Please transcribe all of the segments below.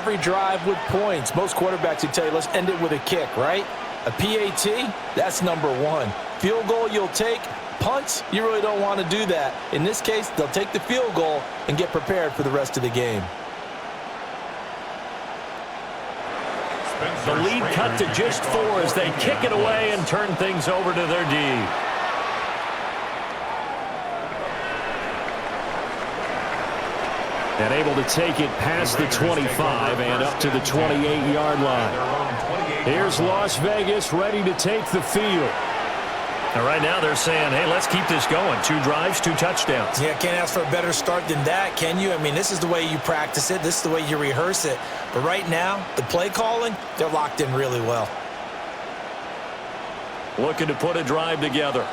every drive with points. Most quarterbacks would tell you, let's end it with a kick, right? A PAT, that's number one. Field goal you'll take. Punts, you really don't want to do that. In this case, they'll take the field goal and get prepared for the rest of the game. The lead cut to just 4 as they kick it away and turn things over to their D. And able to take it past the 25 and up to the 28-yard line. Here's Las Vegas ready to take the field. And right now they're saying, hey, let's keep this going. 2 drives, 2 touchdowns. Yeah, can't ask for a better start than that, can you? I mean, this is the way you practice it. This is the way you rehearse it. But right now, the play calling, they're locked in really well. Looking to put a drive together.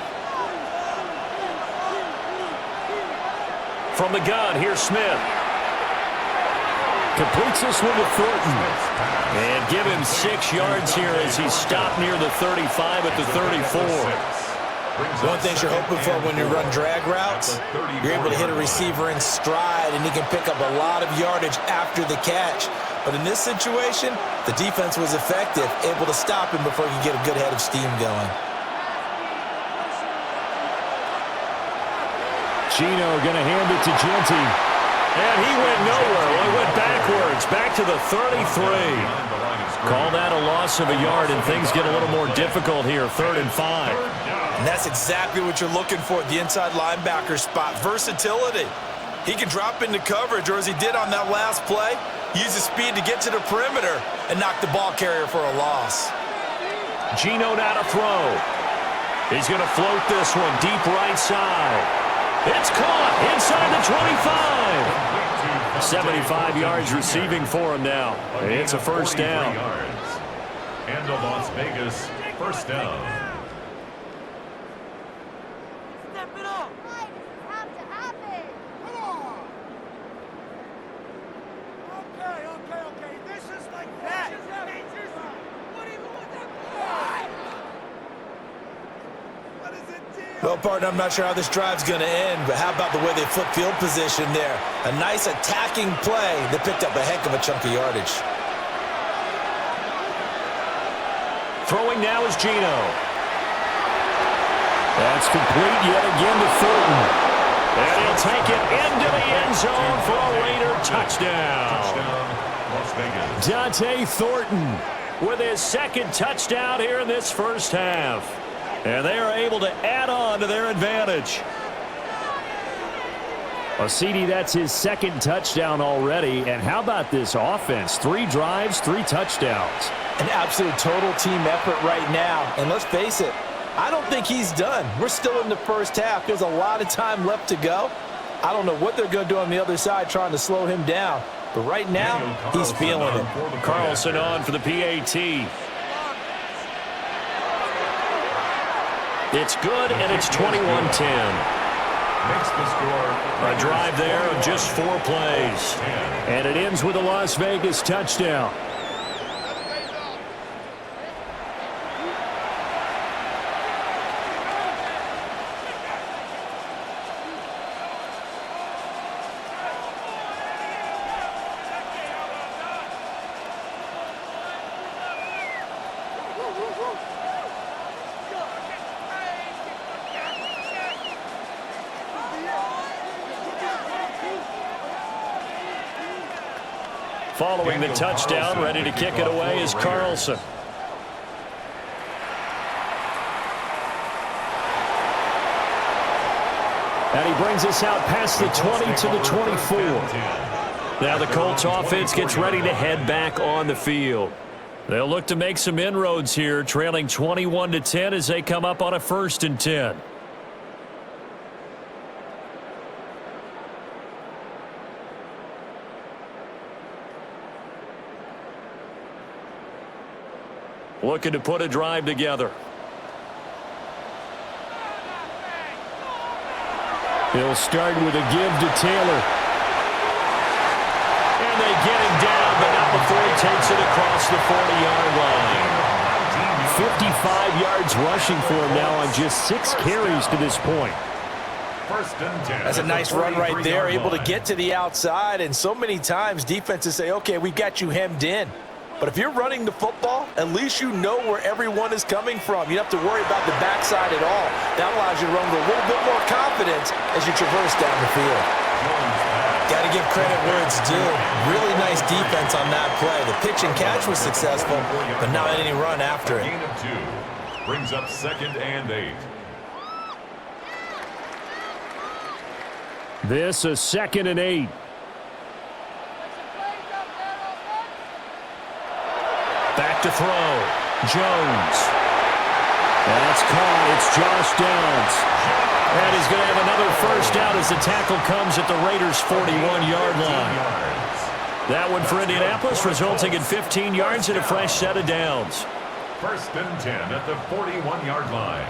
From the gun, here's Smith. Completes this one to Thornton. And give him 6 yards here as he's stopped near the 35 at the 34. One thing you're hoping for when you run drag routes, you're able to hit a receiver in stride, and he can pick up a lot of yardage after the catch. But in this situation, the defense was effective, able to stop him before he could get a good head of steam going. Gino going to hand it to Genty. And he went nowhere. Well, he went backwards, back to the 33. Call that a loss of a yard, and things get a little more difficult here, 3rd and 5. And that's exactly what you're looking for at the inside linebacker spot, versatility. He can drop into coverage, or as he did on that last play, use his speed to get to the perimeter and knock the ball carrier for a loss. Gino now to throw. He's going to float this one deep right side. It's caught inside the 25. 75 yards receiving for him now. It's a first down. And the Las Vegas first down. Step it up. Why does this have to happen? Come on. Okay. This is like that. What is it, deal? Well, partner, I'm not sure how this drive's going to end, but how about the way they flip field position there? A nice attacking play that picked up a heck of a chunk of yardage. Throwing now is Gino. That's complete yet again to Thornton. And he'll take it into the end zone for a later touchdown. Las Vegas. Dante Thornton with his 2nd touchdown here in this first half. And they are able to add on to their advantage. Well, CD, that's his 2nd touchdown already. And how about this offense? 3 drives, 3 touchdowns. An absolute total team effort right now. And let's face it, I don't think he's done. We're still in the first half. There's a lot of time left to go. I don't know what they're going to do on the other side trying to slow him down. But right now, he's feeling it. Carlson on for the PAT. It's good, and it's 21-10. Makes the score. A drive there of just 4 plays. And it ends with a Las Vegas touchdown. Following the touchdown, ready to kick it away is Carlson. And he brings us out past the 20 to the 24. Now the Colts offense gets ready to head back on the field. They'll look to make some inroads here, trailing 21-10 as they come up on a 1st and 10. Looking to put a drive together. He'll start with a give to Taylor. And they get him down, but not before he takes it across the 40-yard line. 55 yards rushing for him now on just 6 carries to this point. First and 10. That's a nice run right there, able to get to the outside. And so many times defenses say, okay, we've got you hemmed in. But if you're running the football, at least you know where everyone is coming from. You don't have to worry about the backside at all. That allows you to run with a little bit more confidence as you traverse down the field. Got to give credit where it's due. Really nice defense on that play. The pitch and catch was successful, but not any run after it. Gain of 2. Brings up 2nd and 8. This is 2nd and 8. Back to throw. Jones. That's caught. It's Josh Downs. And he's going to have another first down as the tackle comes at the Raiders' 41-yard line. That one for Indianapolis, resulting in 15 yards and a fresh set of downs. First and 10 at the 41-yard line.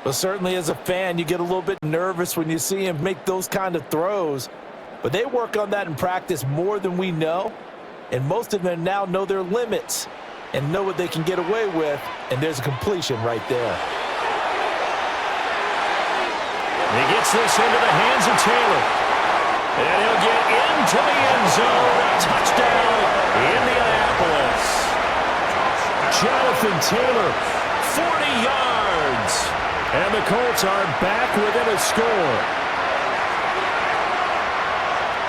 Well, certainly as a fan, you get a little bit nervous when you see him make those kind of throws. But they work on that in practice more than we know. And most of them now know their limits and know what they can get away with. And there's a completion right there. He gets this into the hands of Taylor. And he'll get into the end zone. Touchdown, Indianapolis. Jonathan Taylor, 40 yards. And the Colts are back within a score.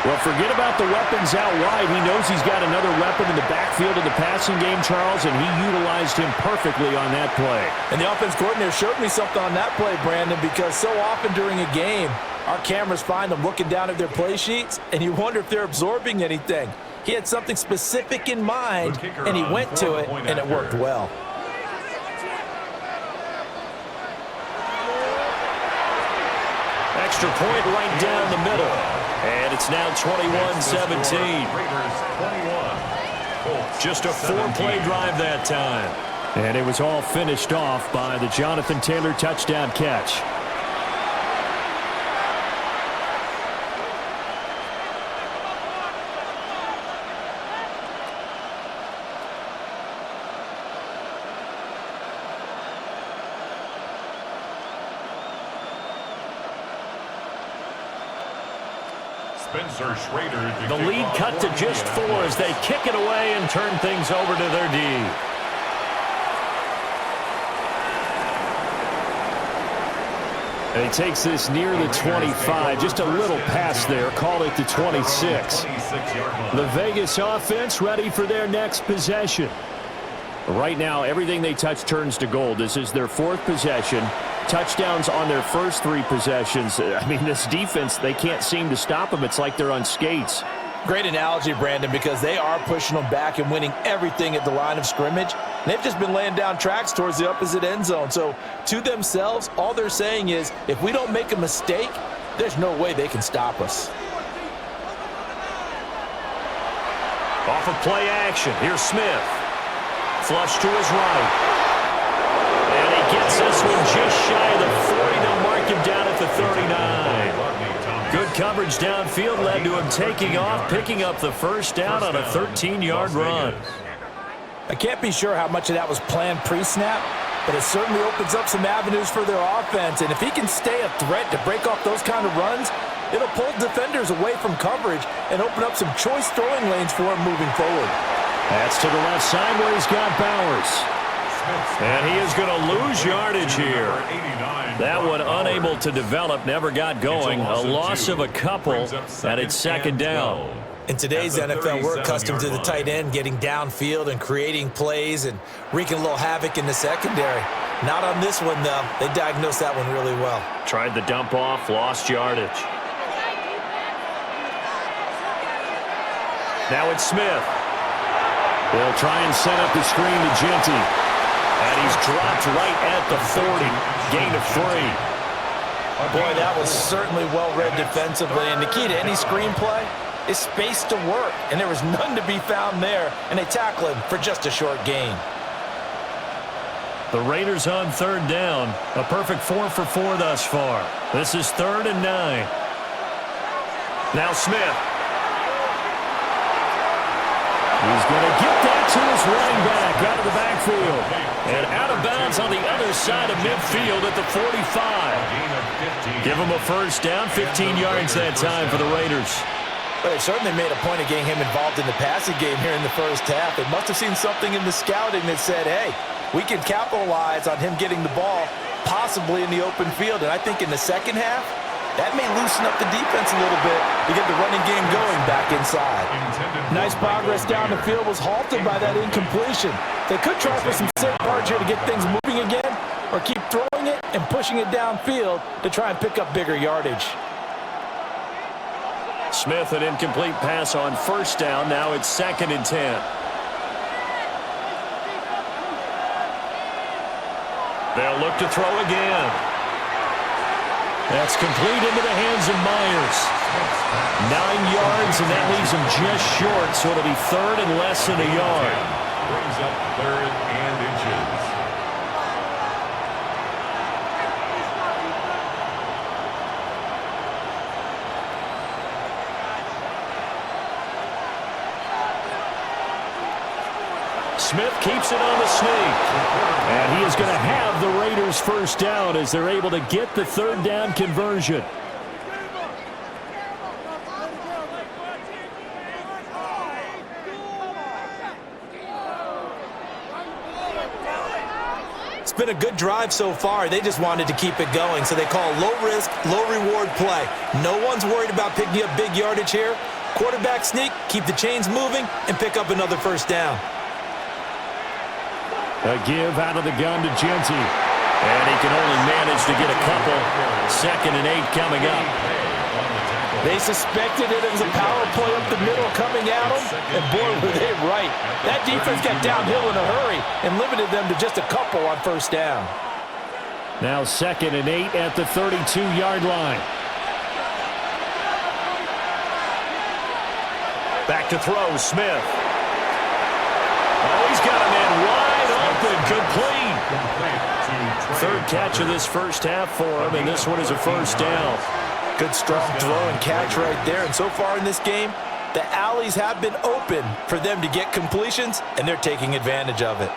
Well, forget about the weapons out wide. He knows he's got another weapon in the backfield of the passing game, Charles, and he utilized him perfectly on that play. And the offense coordinator showed me something on that play, Brandon, because so often during a game, our cameras find them looking down at their play sheets, and you wonder if they're absorbing anything. He had something specific in mind, and he went to it, and it worked well. Extra point right down the middle. And it's now 21-17. Just a 4-play drive that time. And it was all finished off by the Jonathan Taylor touchdown catch. The lead cut to just 4 as they kick it away and turn things over to their D. And he takes this near the 25, just a little pass there, call it the 26. The Vegas offense ready for their next possession. Right now, everything they touch turns to gold. This is their 4th possession. Touchdowns on their first 3 possessions. I mean, this defense, they can't seem to stop them. It's like they're on skates. Great analogy, Brandon, because they are pushing them back and winning everything at the line of scrimmage. They've just been laying down tracks towards the opposite end zone. So to themselves, all they're saying is, if we don't make a mistake, there's no way they can stop us. Off of play action, here's Smith. Flush to his right. And he gets this one just shy of the 40. They'll mark him down at the 39. Good coverage downfield led to him taking off, picking up the first down on a 13-yard run. I can't be sure how much of that was planned pre-snap, but it certainly opens up some avenues for their offense. And if he can stay a threat to break off those kind of runs, it'll pull defenders away from coverage and open up some choice throwing lanes for him moving forward. That's to the left side where he's got Bowers. And he is going to lose yardage here. That one unable to develop, never got going. A loss of a couple, and it's 2nd down. In today's NFL, we're accustomed to the tight end getting downfield and creating plays and wreaking a little havoc in the secondary. Not on this one, though. They diagnosed that one really well. Tried the dump off, lost yardage. Now it's Smith. They'll try and set up the screen to Genty. And he's dropped right at the 40. Gain of 3. Boy, that was certainly well-read defensively. And the key to any screenplay is space to work. And there was none to be found there. And they tackle him for just a short gain. The Raiders on 3rd down. A perfect 4 for 4 thus far. This is 3rd and 9. Now Smith. He's going to get that. to his running back out of the backfield. And out of bounds on the other side of midfield at the 45. Give him a first down, 15 yards that time for the Raiders. Well, they certainly made a point of getting him involved in the passing game here in the first half. They must have seen something in the scouting that said, hey, we can capitalize on him getting the ball possibly in the open field. And I think in the second half, that may loosen up the defense a little bit to get the running game going back inside. Nice progress down the field was halted by that incompletion. They could try for some safe yards here to get things moving again, or keep throwing it and pushing it downfield to try and pick up bigger yardage. Smith, an incomplete pass on first down. Now it's 2nd and 10. They'll look to throw again. That's complete into the hands of Myers. 9 yards, and that leaves him just short, so it'll be 3rd and less than a yard. Brings up 3rd and inches. Smith keeps it on the sneak. And he is going to have the Raiders first down as they're able to get the 3rd down conversion. It's been a good drive so far. They just wanted to keep it going, so they call low-risk, low-reward play. No one's worried about picking up big yardage here. Quarterback sneak, keep the chains moving, and pick up another first down. A give out of the gun to Genty. And he can only manage to get a couple. 2nd and 8 coming up. They suspected it was a power play up the middle coming at them, and boy, were they right. That defense got downhill in a hurry and limited them to just a couple on first down. Now 2nd and 8 at the 32-yard line. Back to throw, Smith. Oh, he's got a man wide open, complete. 3rd catch of this first half for him, and this one is a first down. Good strong throw and catch right there. And so far in this game, the alleys have been open for them to get completions, and they're taking advantage of it.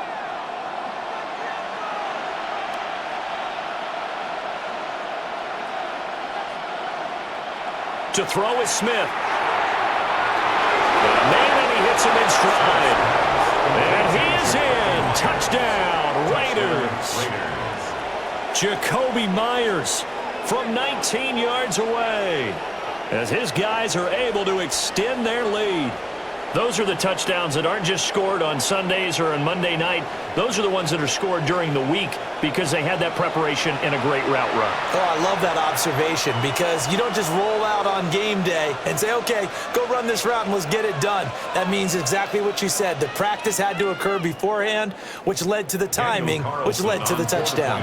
To throw is Smith. Man, and he hits him in stride. And he is in. Touchdown, Raiders. Jacoby Myers from 19 yards away as his guys are able to extend their lead. Those are the touchdowns that aren't just scored on Sundays or on Monday night. Those are the ones that are scored during the week because they had that preparation and a great route run. Oh, I love that observation because you don't just roll out on game day and say, okay, go run this route and let's get it done. That means exactly what you said. The practice had to occur beforehand, which led to the timing, which led to the touchdown.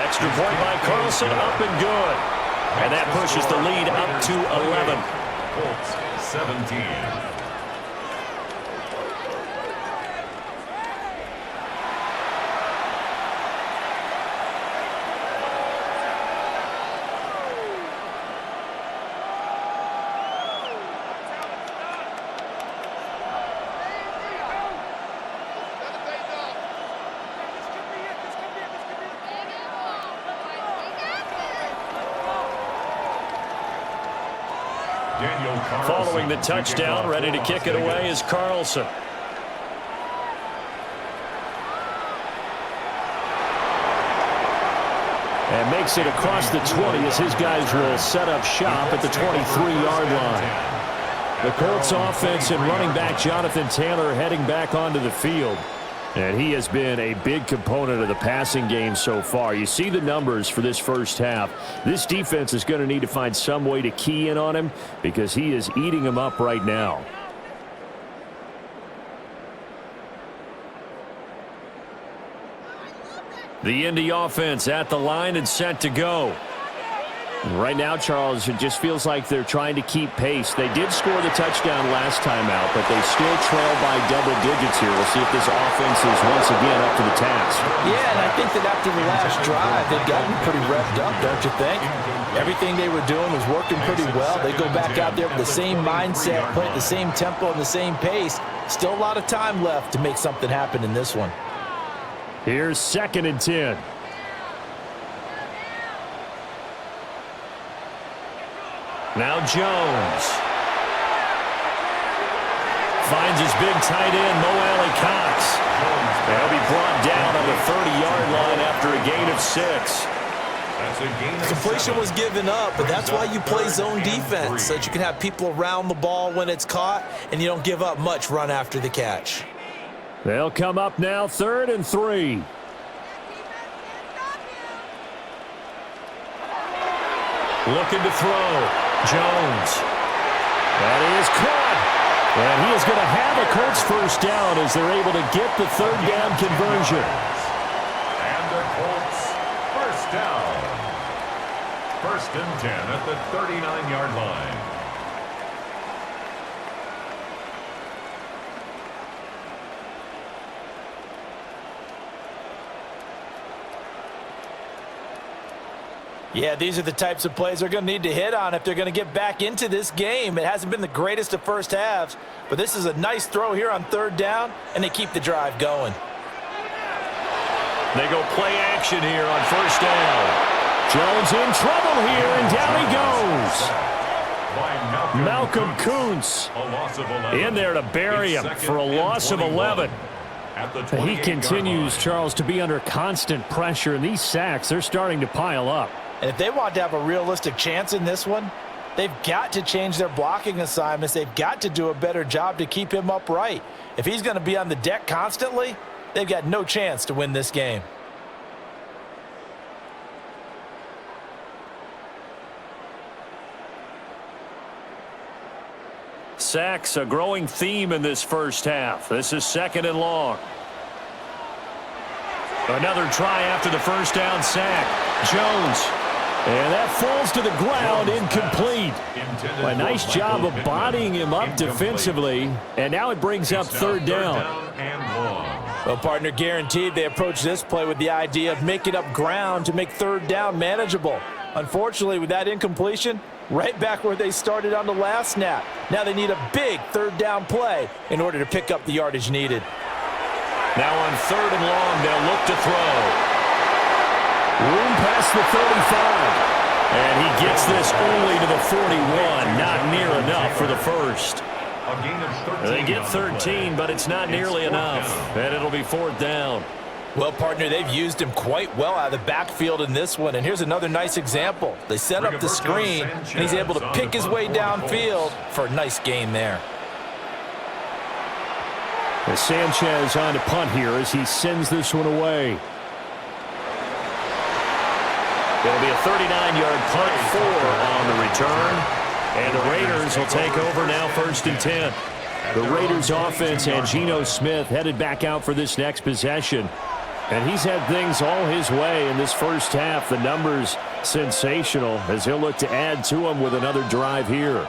Extra point by Carlson, up and good. And that pushes the lead up to 11. Colts 17. Following the touchdown, ready to kick it away is Carlson. And makes it across the 20 as his guys will set up shop at the 23-yard line. The Colts offense and running back Jonathan Taylor heading back onto the field. And he has been a big component of the passing game so far. You see the numbers for this first half. This defense is going to need to find some way to key in on him because he is eating them up right now. The Indy offense at the line and set to go. Right now, Charles, it just feels like they're trying to keep pace. They did score the touchdown last time out, but they still trail by double digits here. We'll see if this offense is once again up to the task. Yeah, and I think that after the last drive, they've gotten pretty revved up, don't you think? Everything they were doing was working pretty well. They go back out there with the same mindset, play at the same tempo and the same pace. Still a lot of time left to make something happen in this one. Here's 2nd and 10. Now Jones. Finds his big tight end, Mo Alley-Cox. He'll be brought down on the 30-yard line after a gain of 6. The completion was given up, but that's why you play zone defense, so that you can have people around the ball when it's caught, and you don't give up much run after the catch. They'll come up now, 3rd and 3. Looking to throw. Jones. That is caught. And he is going to have a Colts first down as they're able to get the 3rd down conversion. And the Colts first down. 1st and 10 at the 39-yard line. Yeah, these are the types of plays they're going to need to hit on if they're going to get back into this game. It hasn't been the greatest of first halves, but this is a nice throw here on 3rd down, and they keep the drive going. They go play action here on 1st down. Jones in trouble here, and down he goes. Malcolm Kuntz in there to bury him for a loss of 11. He continues, Charles, to be under constant pressure, and these sacks, they're starting to pile up. And if they want to have a realistic chance in this one, they've got to change their blocking assignments. They've got to do a better job to keep him upright. If he's going to be on the deck constantly, they've got no chance to win this game. Sacks, a growing theme in this first half. This is 2nd and long. Another try after the first down sack. Jones. And that falls to the ground, incomplete. A nice job of bodying him up defensively. And now it brings up 3rd down. Well, partner, guaranteed they approach this play with the idea of making up ground to make 3rd down manageable. Unfortunately, with that incompletion, right back where they started on the last snap. Now they need a big 3rd down play in order to pick up the yardage needed. Now on 3rd and long, they'll look to throw. Room past the 35. And he gets this only to the 41. Not near enough for the first. They get 13, but it's not nearly enough. And it'll be 4th down. Well, partner, they've used him quite well out of the backfield in this one. And here's another nice example. They set up the screen, and he's able to pick his way downfield for a nice gain there. As Sanchez on to punt here as he sends this one away. It'll be a 39-yard punt, 4 on the return. And the Raiders will take over now, 1st and 10. The Raiders offense and Geno Smith headed back out for this next possession. And he's had things all his way in this first half. The numbers sensational as he'll look to add to them with another drive here.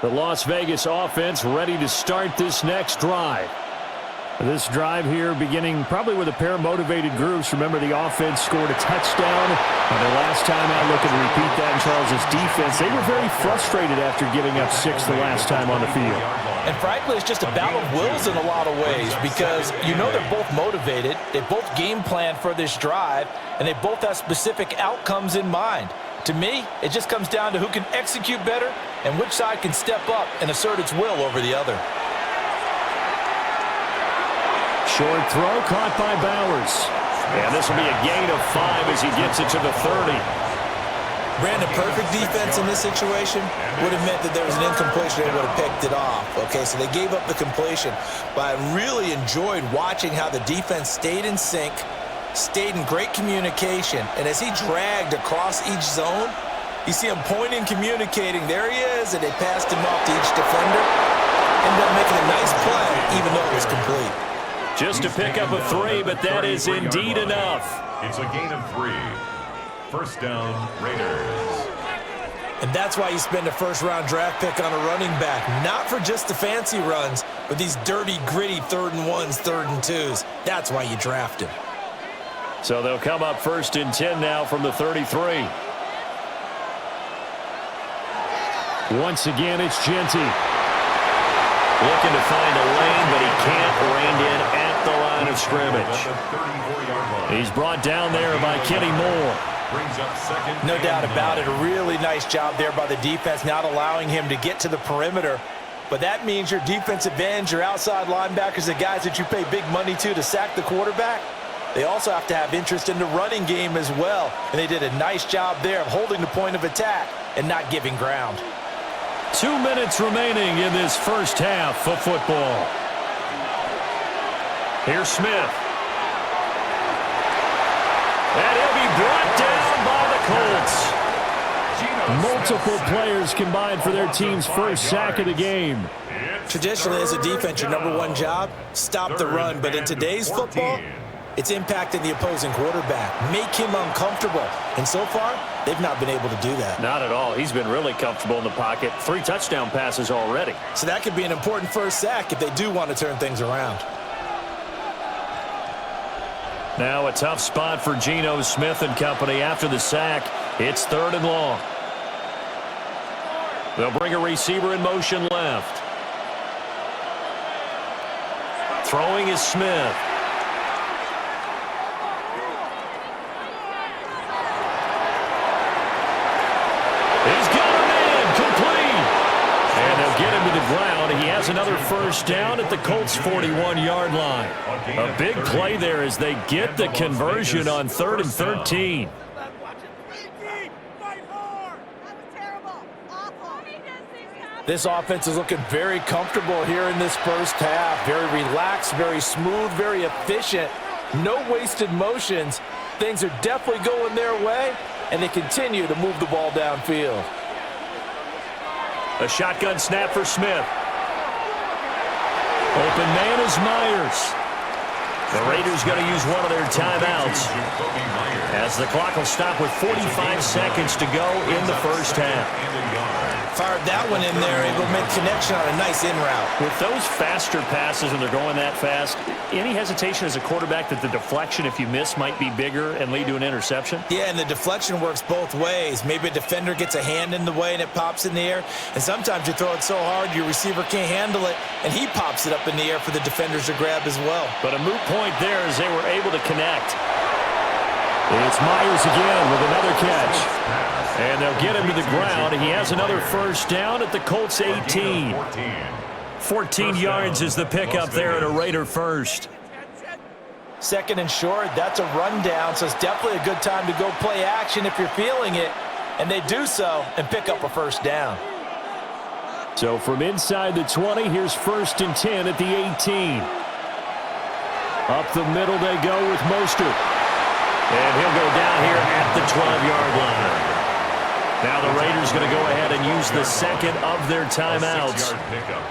The Las Vegas offense ready to start this next drive. This drive here beginning probably with a pair of motivated groups. Remember, the offense scored a touchdown. And their last time out, looking to repeat that in Charles's defense. They were very frustrated after giving up 6 the last time on the field. And frankly, it's just a battle of wills in a lot of ways because you know they're both motivated. They both game plan for this drive, and they both have specific outcomes in mind. To me, it just comes down to who can execute better and which side can step up and assert its will over the other. Short throw caught by Bowers. And this will be a gain of 5 as he gets it to the 30. Brandon, perfect defense in this situation would have meant that there was an incompletion. They would have picked it off. Okay, so they gave up the completion. But I really enjoyed watching how the defense stayed in sync, stayed in great communication. And as he dragged across each zone, you see him pointing, communicating. There he is, and they passed him off to each defender. Ended up making a nice play, even though it was complete. Just to pick up a 3, but that is indeed enough. It's a gain of 3. First down, Raiders. And that's why you spend a first-round draft pick on a running back. Not for just the fancy runs, but these dirty, gritty 3rd and 1s, 3rd and 2s. That's why you draft him. So they'll come up 1st and 10 now from the 33. Once again, it's Genty. Looking to find a lane, but he can't rein in at the line of scrimmage. He's brought down there by Kenny Moore. No doubt about it. A really nice job there by the defense, not allowing him to get to the perimeter. But that means your defensive ends, your outside linebackers, the guys that you pay big money to sack the quarterback, they also have to have interest in the running game as well. And they did a nice job there of holding the point of attack and not giving ground. 2 minutes remaining in this first half of football. Here's Smith. And he'll be brought down by the Colts. Multiple players combined for their team's first sack of the game. Traditionally, as a defense, your number one job, stop the run. But in today's football, it's impacting the opposing quarterback. Make him uncomfortable. And so far, they've not been able to do that. Not at all. He's been really comfortable in the pocket. 3 touchdown passes already. So that could be an important first sack if they do want to turn things around. Now a tough spot for Geno Smith and company after the sack. It's 3rd and long. They'll bring a receiver in motion left. Throwing is Smith. He's got a man complete. And they'll get him to the ground. He has another first down at the Colts' 41-yard line. A big play there as they get the conversion on 3rd and 13. This offense is looking very comfortable here in this first half. Very relaxed, very smooth, very efficient. No wasted motions. Things are definitely going their way, and they continue to move the ball downfield. A shotgun snap for Smith. Open man is Myers. The Raiders going to use one of their timeouts as the clock will stop with 45 seconds to go in the first half. Fired that one in there, able to make connection on a nice in route. With those faster passes and they're going that fast, any hesitation as a quarterback that the deflection, if you miss, might be bigger and lead to an interception? Yeah, and the deflection works both ways. Maybe a defender gets a hand in the way and it pops in the air, and sometimes you throw it so hard your receiver can't handle it, and he pops it up in the air for the defenders to grab as well. But a moot point there as they were able to connect. It's Myers again with another catch. And they'll get him to the ground. He has another first down at the Colts' 18. 14 yards is the pickup there at a Raider first. 2nd and short, that's a rundown, so it's definitely a good time to go play action if you're feeling it. And they do so and pick up a first down. So from inside the 20, here's 1st and 10 at the 18. Up the middle they go with Mostert. And he'll go down here at the 12-yard line. Now the Raiders going to go ahead and use the second of their timeouts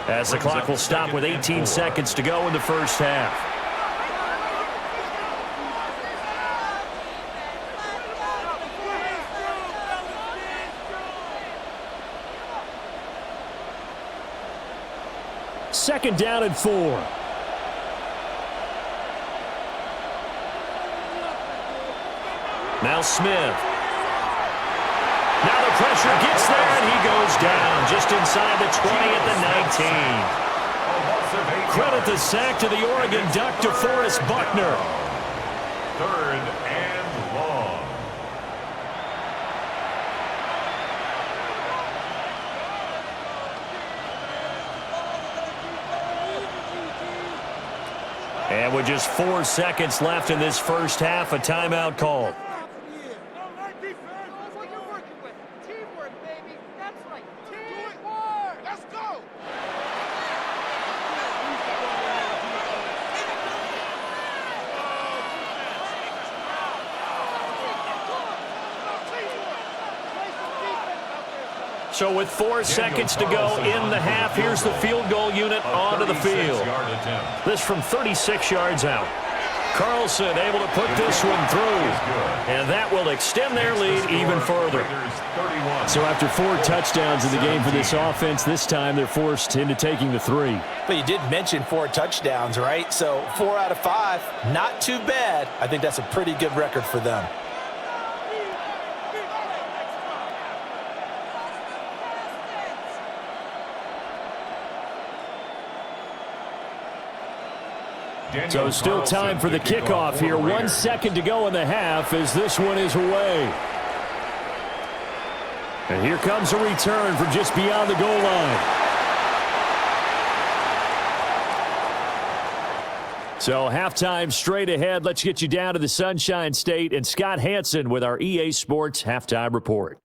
as the clock will stop with 18 seconds to go in the first half. Second down and 4. Now Smith. Now the pressure gets there, and he goes down just inside the 20 at the 19. Credit the sack to the Oregon Duck, DeForest Buckner. 3rd and long. And with just 4 seconds left in this first half, a timeout call. So with 4 seconds to go in the half, here's the field goal unit onto the field. This from 36 yards out. Carlson able to put this one through. And that will extend their lead even further. So after 4 touchdowns in the game for this offense, this time they're forced into taking the 3. But you did mention 4 touchdowns, right? So 4 out of 5, not too bad. I think that's a pretty good record for them. So still time for the kickoff here. 1 second to go in the half as this one is away. And here comes a return from just beyond the goal line. So halftime straight ahead. Let's get you down to the Sunshine State and Scott Hansen with our EA Sports Halftime Report.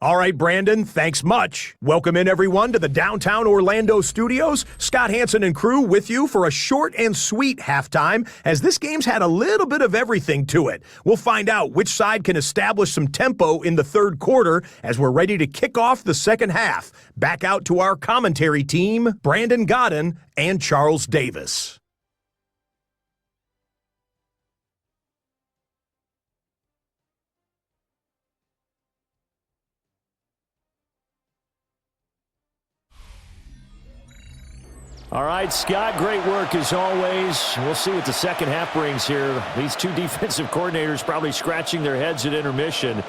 All right, Brandon, thanks much. Welcome in, everyone, to the downtown Orlando studios. Scott Hansen and crew with you for a short and sweet halftime, as this game's had a little bit of everything to it. We'll find out which side can establish some tempo in the third quarter as we're ready to kick off the second half. Back out to our commentary team, Brandon Godden and Charles Davis. All right, Scott, great work as always. We'll see what the second half brings here. These 2 defensive coordinators probably scratching their heads at intermission.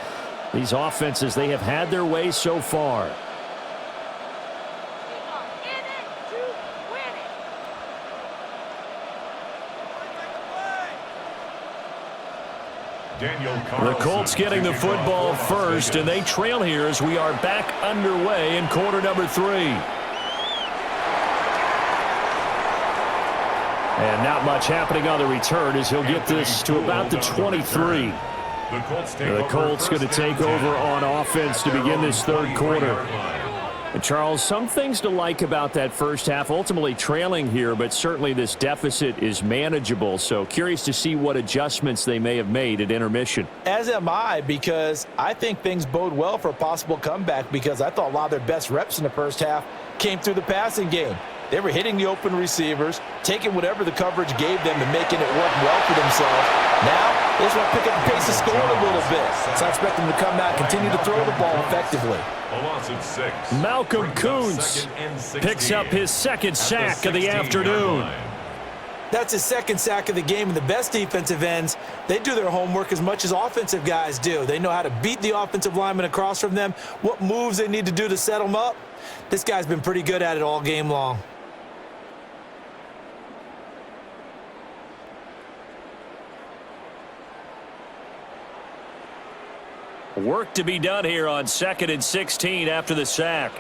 These offenses, they have had their way so far. The Colts getting the football first, and they trail here as we are back underway in quarter number 3. And not much happening on the return as he'll get this to about the 23. The Colts going to take over on offense to begin this third quarter. And Charles, some things to like about that first half. Ultimately trailing here, but certainly this deficit is manageable. So curious to see what adjustments they may have made at intermission. As am I, because I think things bode well for a possible comeback, because I thought a lot of their best reps in the first half came through the passing game. They were hitting the open receivers, taking whatever the coverage gave them and making it work well for themselves. Now, they just want to pick up the pace of scoring a little bit. So I expect them to come out and continue to throw the ball effectively. A loss of 6. Malcolm Kuntz picks up his second sack of the afternoon. That's his second sack of the game, and the best defensive ends, they do their homework as much as offensive guys do. They know how to beat the offensive lineman across from them, what moves they need to do to set them up. This guy's been pretty good at it all game long. Work to be done here on 2nd and 16 after the sack.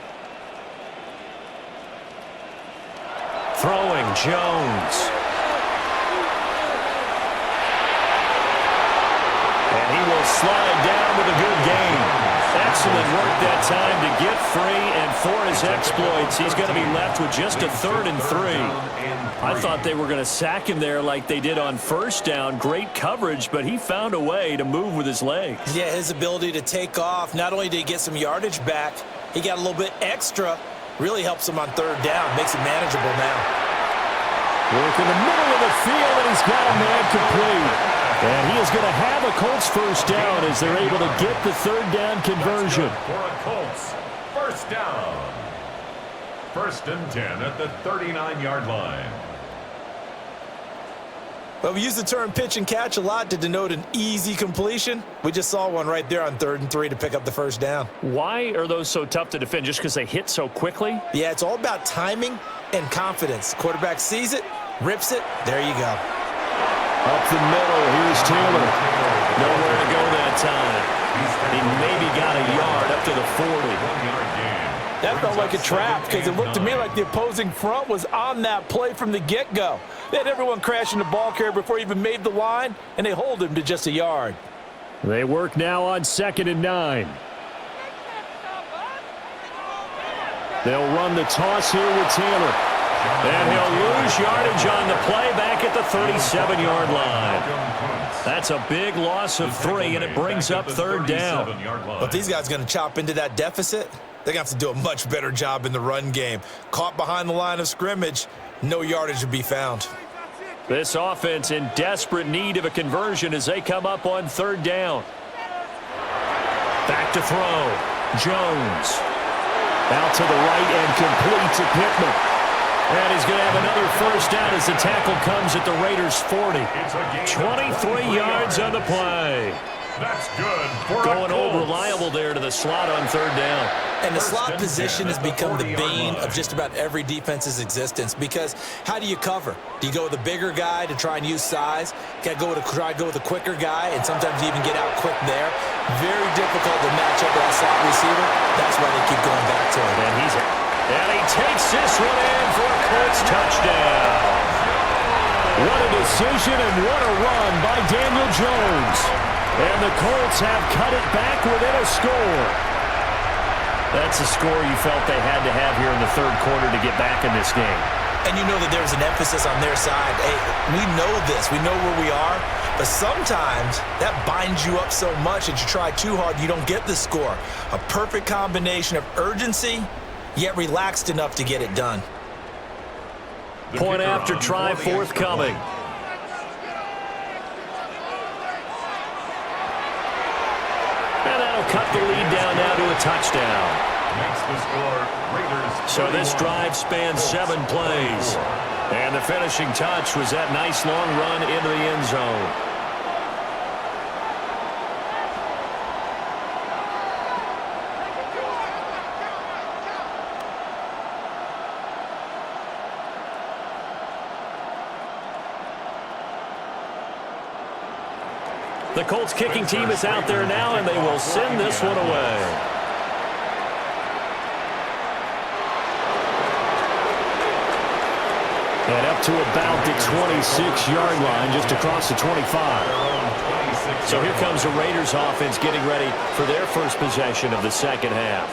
Throwing Jones. And he will slide down with a good game. Excellent work that time to get free, and for his exploits, he's going to be left with just a 3rd and 3. I thought they were going to sack him there like they did on first down. Great coverage, but he found a way to move with his legs. Yeah, his ability to take off, not only did he get some yardage back, he got a little bit extra. Really helps him on 3rd down, makes it manageable now. Work in the middle of the field, and he's got a man complete. And he is going to have a Colts first down as they're able to get the 3rd down conversion. For a Colts first down. 1st and 10 at the 39-yard line. Well, we use the term pitch and catch a lot to denote an easy completion. We just saw one right there on 3rd and 3 to pick up the first down. Why are those so tough to defend? Just because they hit so quickly? Yeah, it's all about timing and confidence. Quarterback sees it, rips it, there you go. Up the middle, here's Taylor. Nowhere to go that time. He maybe got a yard up to the 40. 1-yard gain. That felt like a trap because it looked to me like the opposing front was on that play from the get-go. They had everyone crashing the ball carrier before he even made the line, and they hold him to just a yard. They work now on 2nd and 9. They'll run the toss here with Taylor. And he'll lose yardage on the play back at the 37-yard line. That's a big loss of 3, and it brings up 3rd down. But if these guys are going to chop into that deficit, they're going to have to do a much better job in the run game. Caught behind the line of scrimmage, no yardage to be found. This offense in desperate need of a conversion as they come up on 3rd down. Back to throw. Jones. Out to the right and complete to Pittman. And he's going to have another 1st down as the tackle comes at the Raiders' 40. 23 yards on the play. That's good for Going old reliable there to the slot on 3rd down. And the slot position has become the bane of just about every defense's existence because how do you cover? Do you go with a bigger guy to try and use size? Got to try to go with a quicker guy, and sometimes you even get out quick there. Very difficult to match up with that slot receiver. That's why they keep going back to him. And he takes this one in for a Colts touchdown. What a decision and what a run by Daniel Jones. And the Colts have cut it back within a score. That's a score you felt they had to have here in the 3rd quarter to get back in this game. And you know that there's an emphasis on their side. Hey, we know this. We know where we are. But sometimes that binds you up so much that you try too hard, you don't get the score. A perfect combination of urgency, yet relaxed enough to get it done. Point after try forthcoming. And that'll cut the lead down now to a touchdown. Makes the score Raiders. So this drive spans 7 plays. And the finishing touch was that nice long run into the end zone. The Colts kicking team is out there now, and they will send this one away. And up to about the 26-yard line, just across the 25. So here comes the Raiders offense getting ready for their first possession of the 2nd half.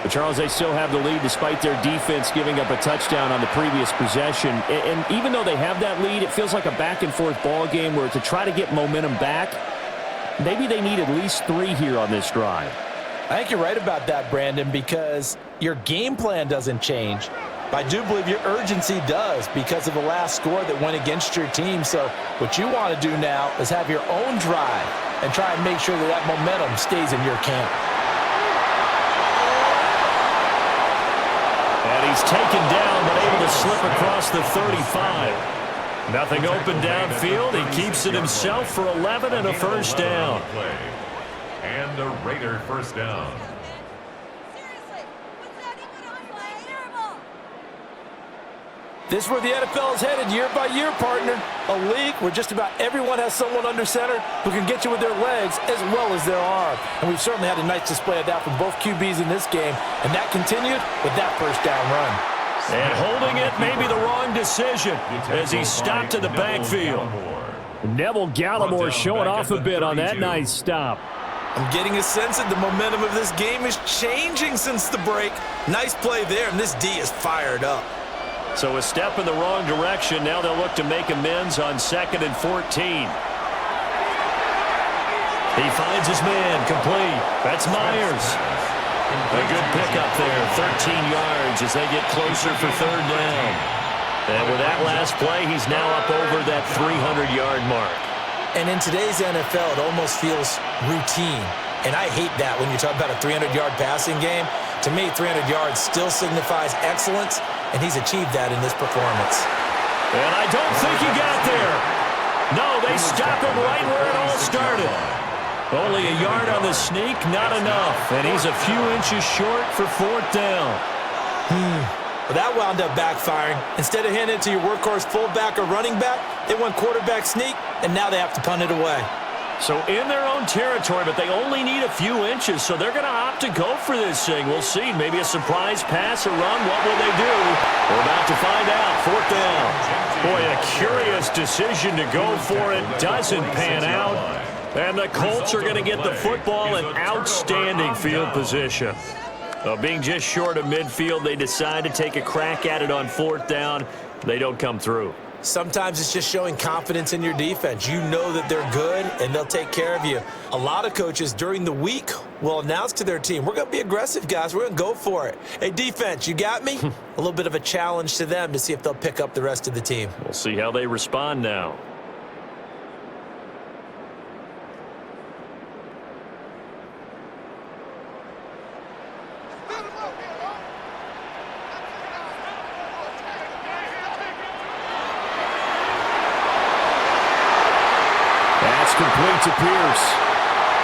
But, Charles, they still have the lead despite their defense giving up a touchdown on the previous possession. And even though they have that lead, it feels like a back-and-forth ball game where to try to get momentum back, maybe they need at least 3 here on this drive. I think you're right about that, Brandon, because your game plan doesn't change. But I do believe your urgency does because of the last score that went against your team. So what you want to do now is have your own drive and try and make sure that that momentum stays in your camp. And he's taken down, but able to slip across the 35. Nothing open downfield. He keeps it himself for 11 and a 1st down. And a Raider 1st down. This is where the NFL is headed year by year, partner. A league where just about everyone has someone under center who can get you with their legs as well as their arm. And we've certainly had a nice display of that from both QBs in this game. And that continued with that 1st down run. And holding it may be the wrong decision as he stopped in the backfield. Neville Gallimore showing off a bit on that nice stop. I'm getting a sense that the momentum of this game is changing since the break. Nice play there, and this D is fired up. So a step in the wrong direction. Now they'll look to make amends on 2nd and 14. He finds his man complete. That's Myers. A good pickup there, 13 yards as they get closer for 3rd down. And with that last play, he's now up over that 300-yard mark. And in today's NFL, it almost feels routine. And I hate that when you talk about a 300-yard passing game. To me, 300 yards still signifies excellence, and he's achieved that in this performance. And I don't think he got there. No, they stop him right where it all started. Only a yard on the sneak, not enough. And he's a few inches short for 4th down. Well, that wound up backfiring. Instead of handing it to your workhorse fullback or running back, they went quarterback sneak, and now they have to punt it away. So in their own territory, but they only need a few inches, so they're going to opt to go for this thing. We'll see. Maybe a surprise pass or run. What will they do? We're about to find out. 4th down. Boy, a curious decision to go for it. Doesn't pan out. And the Colts are going to get the football in outstanding field position. Being just short of midfield, they decide to take a crack at it on 4th down. They don't come through. Sometimes it's just showing confidence in your defense. You know that they're good, and they'll take care of you. A lot of coaches during the week will announce to their team, we're going to be aggressive, guys. We're going to go for it. Hey, defense, you got me? A little bit of a challenge to them to see if they'll pick up the rest of the team. We'll see how they respond now. Complete to Pierce.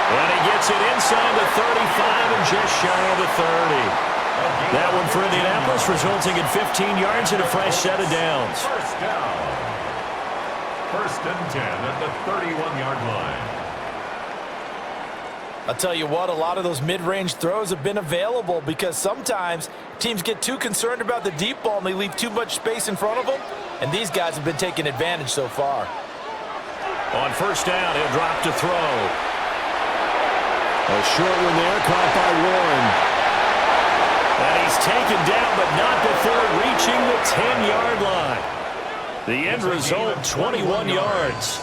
And he gets it inside the 35 and just shy of the 30. That one for Indianapolis, resulting in 15 yards and a fresh set of downs. First down. First and 10 at the 31-yard line. I'll tell you what, a lot of those mid-range throws have been available because sometimes teams get too concerned about the deep ball and they leave too much space in front of them, and these guys have been taking advantage so far. On first down, he'll drop to throw. A short one there, caught by Warren. And he's taken down, but not before reaching the 10-yard line. The end result, 21 yards.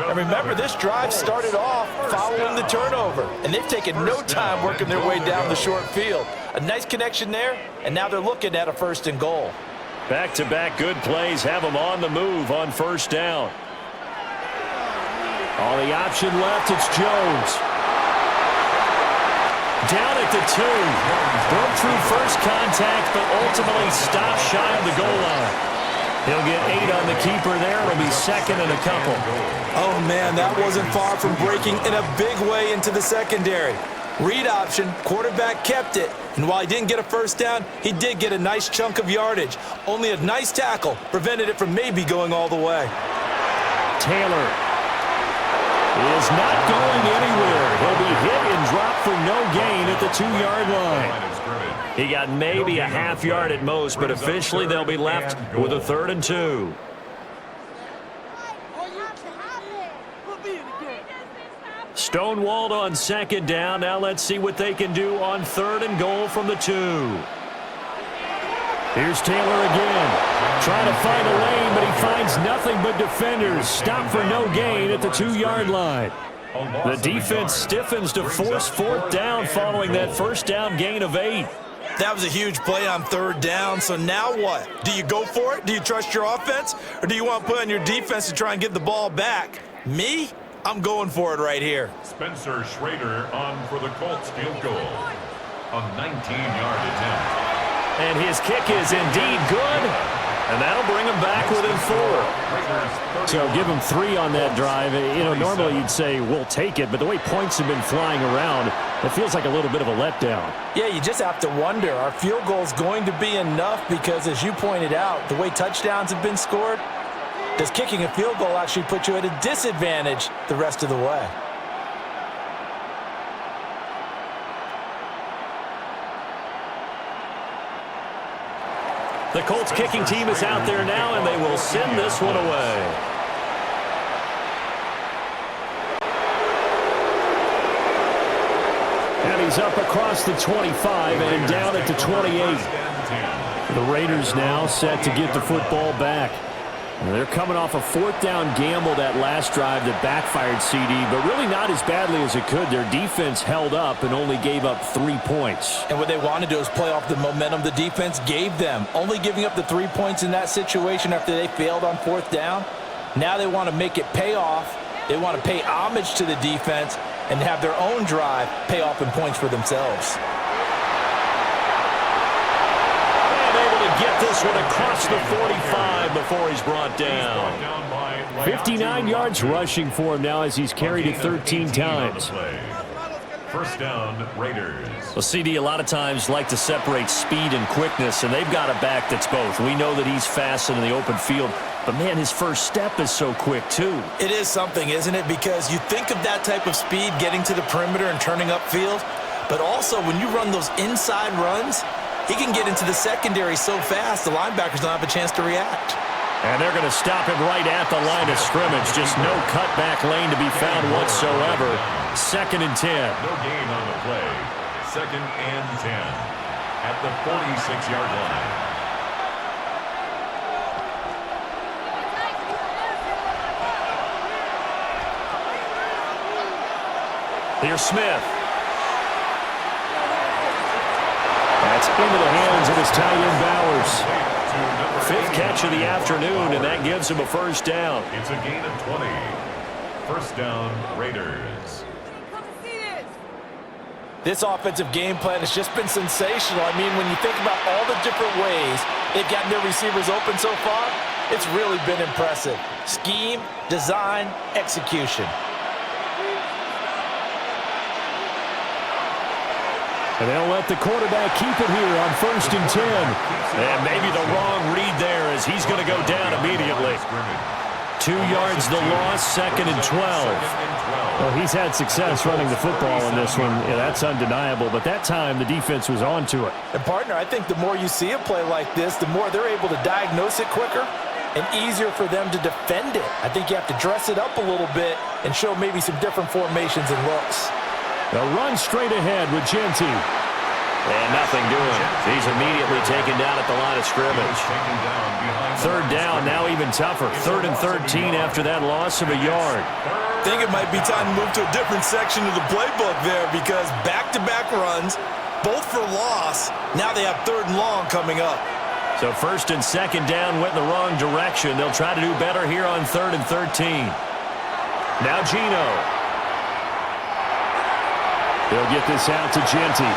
And remember, this drive started off following the turnover, and they've taken no time working their way down the short field. A nice connection there, and now they're looking at a first and goal. Back-to-back good plays have them on the move on first down. All the option left, it's Jones. Down at the 2. Broke through first contact, but ultimately stopped shy of the goal line. He'll get 8 on the keeper there. It'll be second and a couple. Oh, man, that wasn't far from breaking in a big way into the secondary. Read option, quarterback kept it, and while he didn't get a first down, he did get a nice chunk of yardage. Only a nice tackle prevented it from maybe going all the way. Taylor is not going anywhere. He'll be hit and dropped for no gain at the 2-yard line. He got maybe a half yard at most, but officially they'll be left with a 3rd and 2. Stonewalled on second down. Now let's see what they can do on 3rd and goal from the 2. Here's Taylor again. Trying to find a lane, but he finds nothing but defenders. Stop for no gain at the 2-yard line. The defense stiffens to force 4th down following that first down gain of 8. That was a huge play on 3rd down, so now what? Do you go for it? Do you trust your offense? Or do you want to put on your defense to try and get the ball back? Me? I'm going for it right here. Spencer Schrader on for the Colts field goal. A 19-yard attempt. And his kick is indeed good, and that'll bring him back within 4. So give him 3 on that drive. You know, normally you'd say, we'll take it, but the way points have been flying around, it feels like a little bit of a letdown. Yeah, you just have to wonder, are field goals going to be enough? Because as you pointed out, the way touchdowns have been scored, does kicking a field goal actually put you at a disadvantage the rest of the way? The Colts kicking team is out there now, and they will send this one away. And he's up across the 25 and down at the 28. The Raiders now set to get the football back. They're coming off a 4th down gamble that last drive that backfired CD, but really not as badly as it could. Their defense held up and only gave up 3 points. And what they want to do is play off the momentum the defense gave them. Only giving up the 3 points in that situation after they failed on 4th down. Now they want to make it pay off. They want to pay homage to the defense and have their own drive pay off in points for themselves. Get this one across the 45 before he's brought down. 59 yards rushing for him now as he's carried it 13 times. First down, Raiders. Well, CD a lot of times like to separate speed and quickness, and they've got a back that's both. We know that he's fast in the open field, but man, his first step is so quick too. It is something, isn't it? Because you think of that type of speed getting to the perimeter and turning upfield, but also when you run those inside runs, he can get into the secondary so fast, the linebackers don't have a chance to react. And they're going to stop him right at the line of scrimmage. Just no cutback lane to be found whatsoever. 2nd and 10. No gain on the play. 2nd and 10 at the 46-yard line. Here's Smith. That's into the hands of his tight end Bowers. Fifth catch of the afternoon, and that gives him a first down. It's a gain of 20. First down, Raiders. This offensive game plan has just been sensational. I mean, when you think about all the different ways they've gotten their receivers open so far, it's really been impressive. Scheme, design, execution. And they'll let the quarterback keep it here on 1st and 10. And maybe the wrong read there as he's going to go down immediately. 2 yards the loss, 2nd and 12. Well, he's had success running the football in this one. Yeah, that's undeniable. But that time, the defense was on to it. And, partner, I think the more you see a play like this, the more they're able to diagnose it quicker and easier for them to defend it. I think you have to dress it up a little bit and show maybe some different formations and looks. They'll run straight ahead with Genty. And nothing doing. He's immediately taken down at the line of scrimmage. 3rd down, now even tougher. 3rd and 13 after that loss of a yard. I think it might be time to move to a different section of the playbook there because back-to-back runs, both for loss. Now they have 3rd and long coming up. So 1st and 2nd down went in the wrong direction. They'll try to do better here on 3rd and 13. Now Geno. They'll get this out to Genty.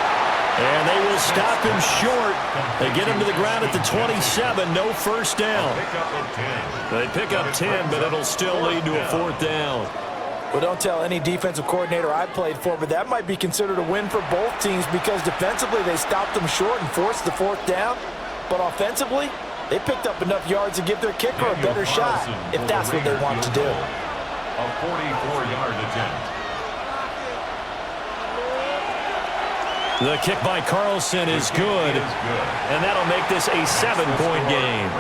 And they will stop him short. They get him to the ground at the 27. No first down. They pick up 10, but it'll still lead to a 4th down. Well, don't tell any defensive coordinator I played for, but that might be considered a win for both teams because defensively they stopped them short and forced the 4th down. But offensively, they picked up enough yards to give their kicker a better shot if that's what they want to do. A 44-yard attempt. The kick by Carlson is good, and that'll make this a 7-point game.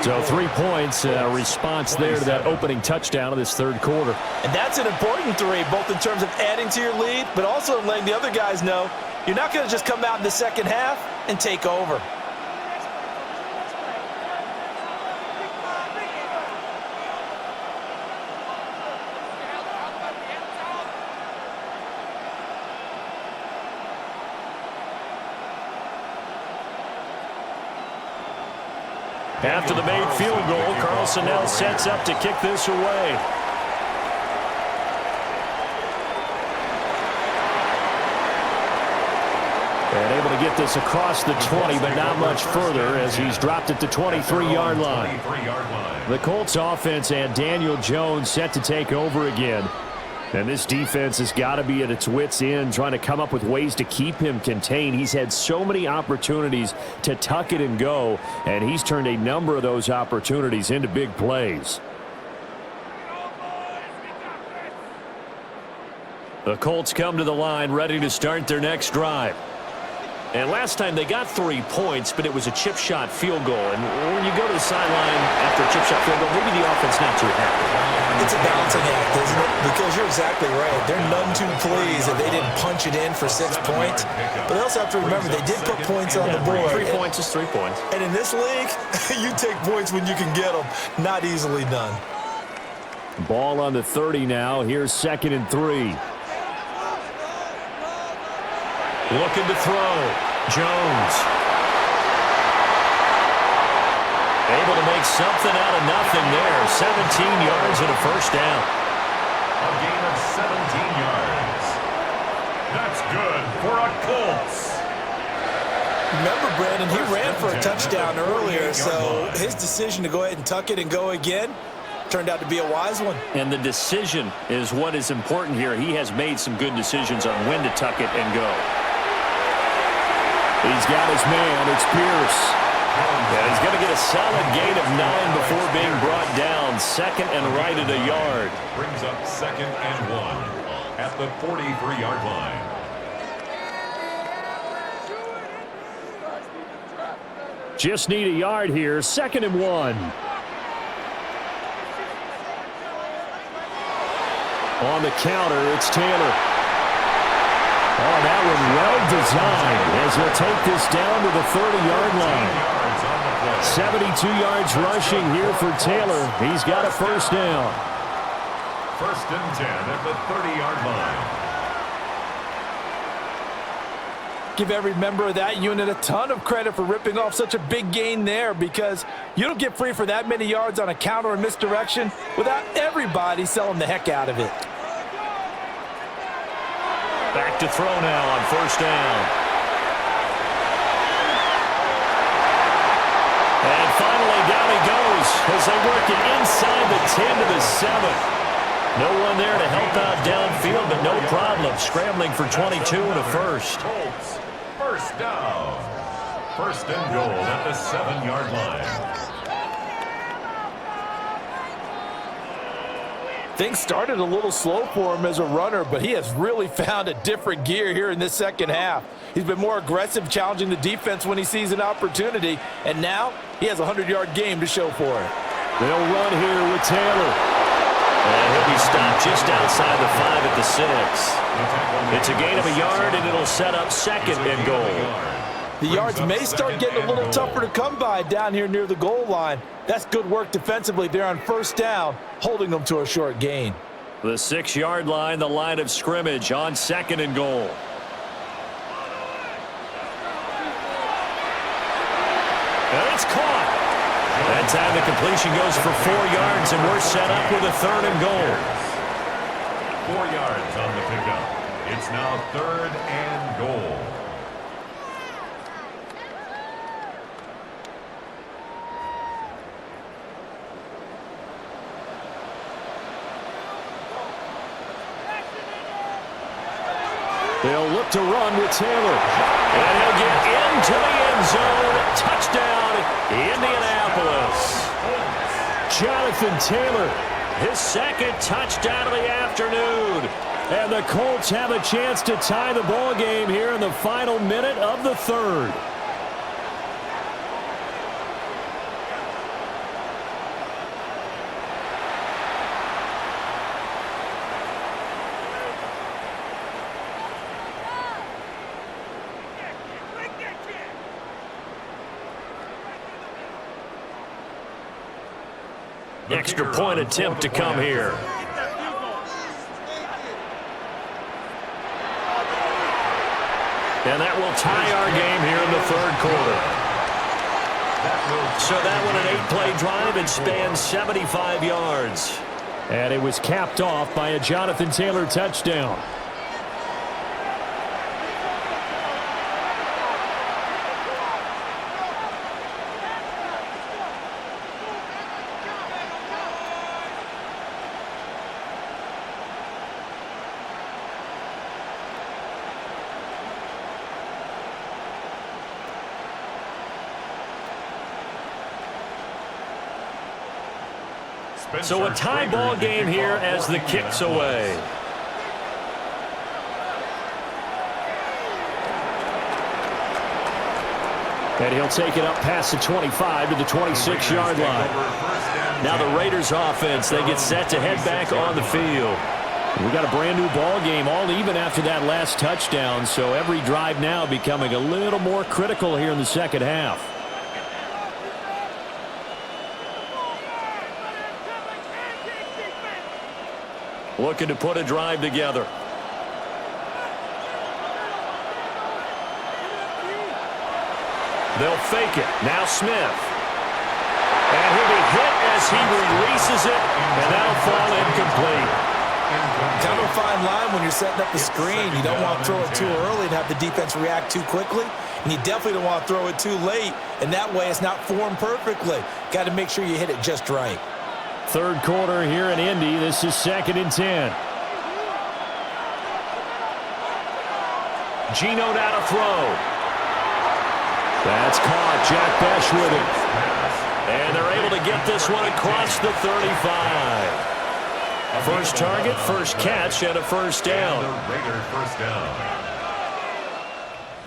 So 3 points, response there to that opening touchdown of this 3rd quarter. And that's an important 3, both in terms of adding to your lead, but also letting the other guys know you're not going to just come out in the second half and take over. After the made field goal, Carlson now sets up to kick this away. And able to get this across the 20, but not much further as he's dropped it to 23-yard line. The Colts offense and Daniel Jones set to take over again. And this defense has got to be at its wits' end, trying to come up with ways to keep him contained. He's had so many opportunities to tuck it and go, and he's turned a number of those opportunities into big plays. The Colts come to the line ready to start their next drive. And last time they got 3 points, but it was a chip shot field goal. And when you go to the sideline after a chip shot field goal, maybe the offense not too happy. It's a balancing act, isn't it? Because you're exactly right. They're none too pleased that they didn't punch it in for 6 points. But they also have to remember they did put points on the board. 3 points is 3 points. And in this league, you take points when you can get them. Not easily done. Ball on the 30 now. Here's 2nd and 3. Looking to throw. Jones. Able to make something out of nothing there. 17 yards and a first down. A gain of 17 yards. That's good for a Colts. Remember, Brandon, he ran for a touchdown earlier, so his decision to go ahead and tuck it and go again turned out to be a wise one. And the decision is what is important here. He has made some good decisions on when to tuck it and go. He's got his man. It's Pierce. Yeah, he's going to get a solid gain of 9 before being brought down. 2nd and right at a yard. Brings up 2nd and 1 at the 43-yard line. Just need a yard here. 2nd and 1. On the counter, it's Taylor. Oh, that was well designed as he'll take this down to the 30-yard line. 72 yards rushing here for Taylor. He's got a first down. 1st and 10 at the 30-yard line. Give every member of that unit a ton of credit for ripping off such a big gain there, because you don't get free for that many yards on a counter or misdirection without everybody selling the heck out of it. Back to throw now on first down. And finally down he goes as they work it inside the 10 to the 7. No one there to help out downfield, but no problem. Scrambling for 22 and a first. Colts, first down. First and goal at the 7-yard line. Things started a little slow for him as a runner, but he has really found a different gear here in this second half. He's been more aggressive, challenging the defense when he sees an opportunity, and now he has a 100-yard game to show for it. They'll run here with Taylor. And he'll be stopped just outside the 5 at the 6. It's a gain of a yard, and it'll set up second and goal. The yards may start getting a little tougher to come by down here near the goal line. That's good work defensively there on first down, holding them to a short gain. The 6-yard line, the line of scrimmage on second and goal. And it's caught. That time the completion goes for 4 yards, and we're set up with a third and goal. 4 yards on the pickup. It's now third and goal. They'll look to run with Taylor. And he'll get into the end zone. Touchdown, Indianapolis. Jonathan Taylor. His second touchdown of the afternoon. And the Colts have a chance to tie the ball game here in the final minute of the third. Extra point attempt to come here. And that will tie our game here in the third quarter. So that one an 8-play drive and spans 75 yards. And it was capped off by a Jonathan Taylor touchdown. So a tie ball game here as the kick's away. And he'll take it up past the 25 to the 26-yard line. Now the Raiders offense, they get set to head back on the field. We got a brand new ball game, all even after that last touchdown, so every drive now becoming a little more critical here in the second half. Looking to put a drive together. They'll fake it. Now Smith. And he'll be hit as he releases it, and that'll fall incomplete. Kind of a fine line when you're setting up the screen. You don't want to throw it too early and have the defense react too quickly, and you definitely don't want to throw it too late, and that way it's not formed perfectly. Got to make sure you hit it just right. Third quarter here in Indy. This is 2nd and 10. Geno now to throw. That's caught. Jack Besh with it. And they're able to get this one across the 35. First target, first catch, and a first down. Raiders first down.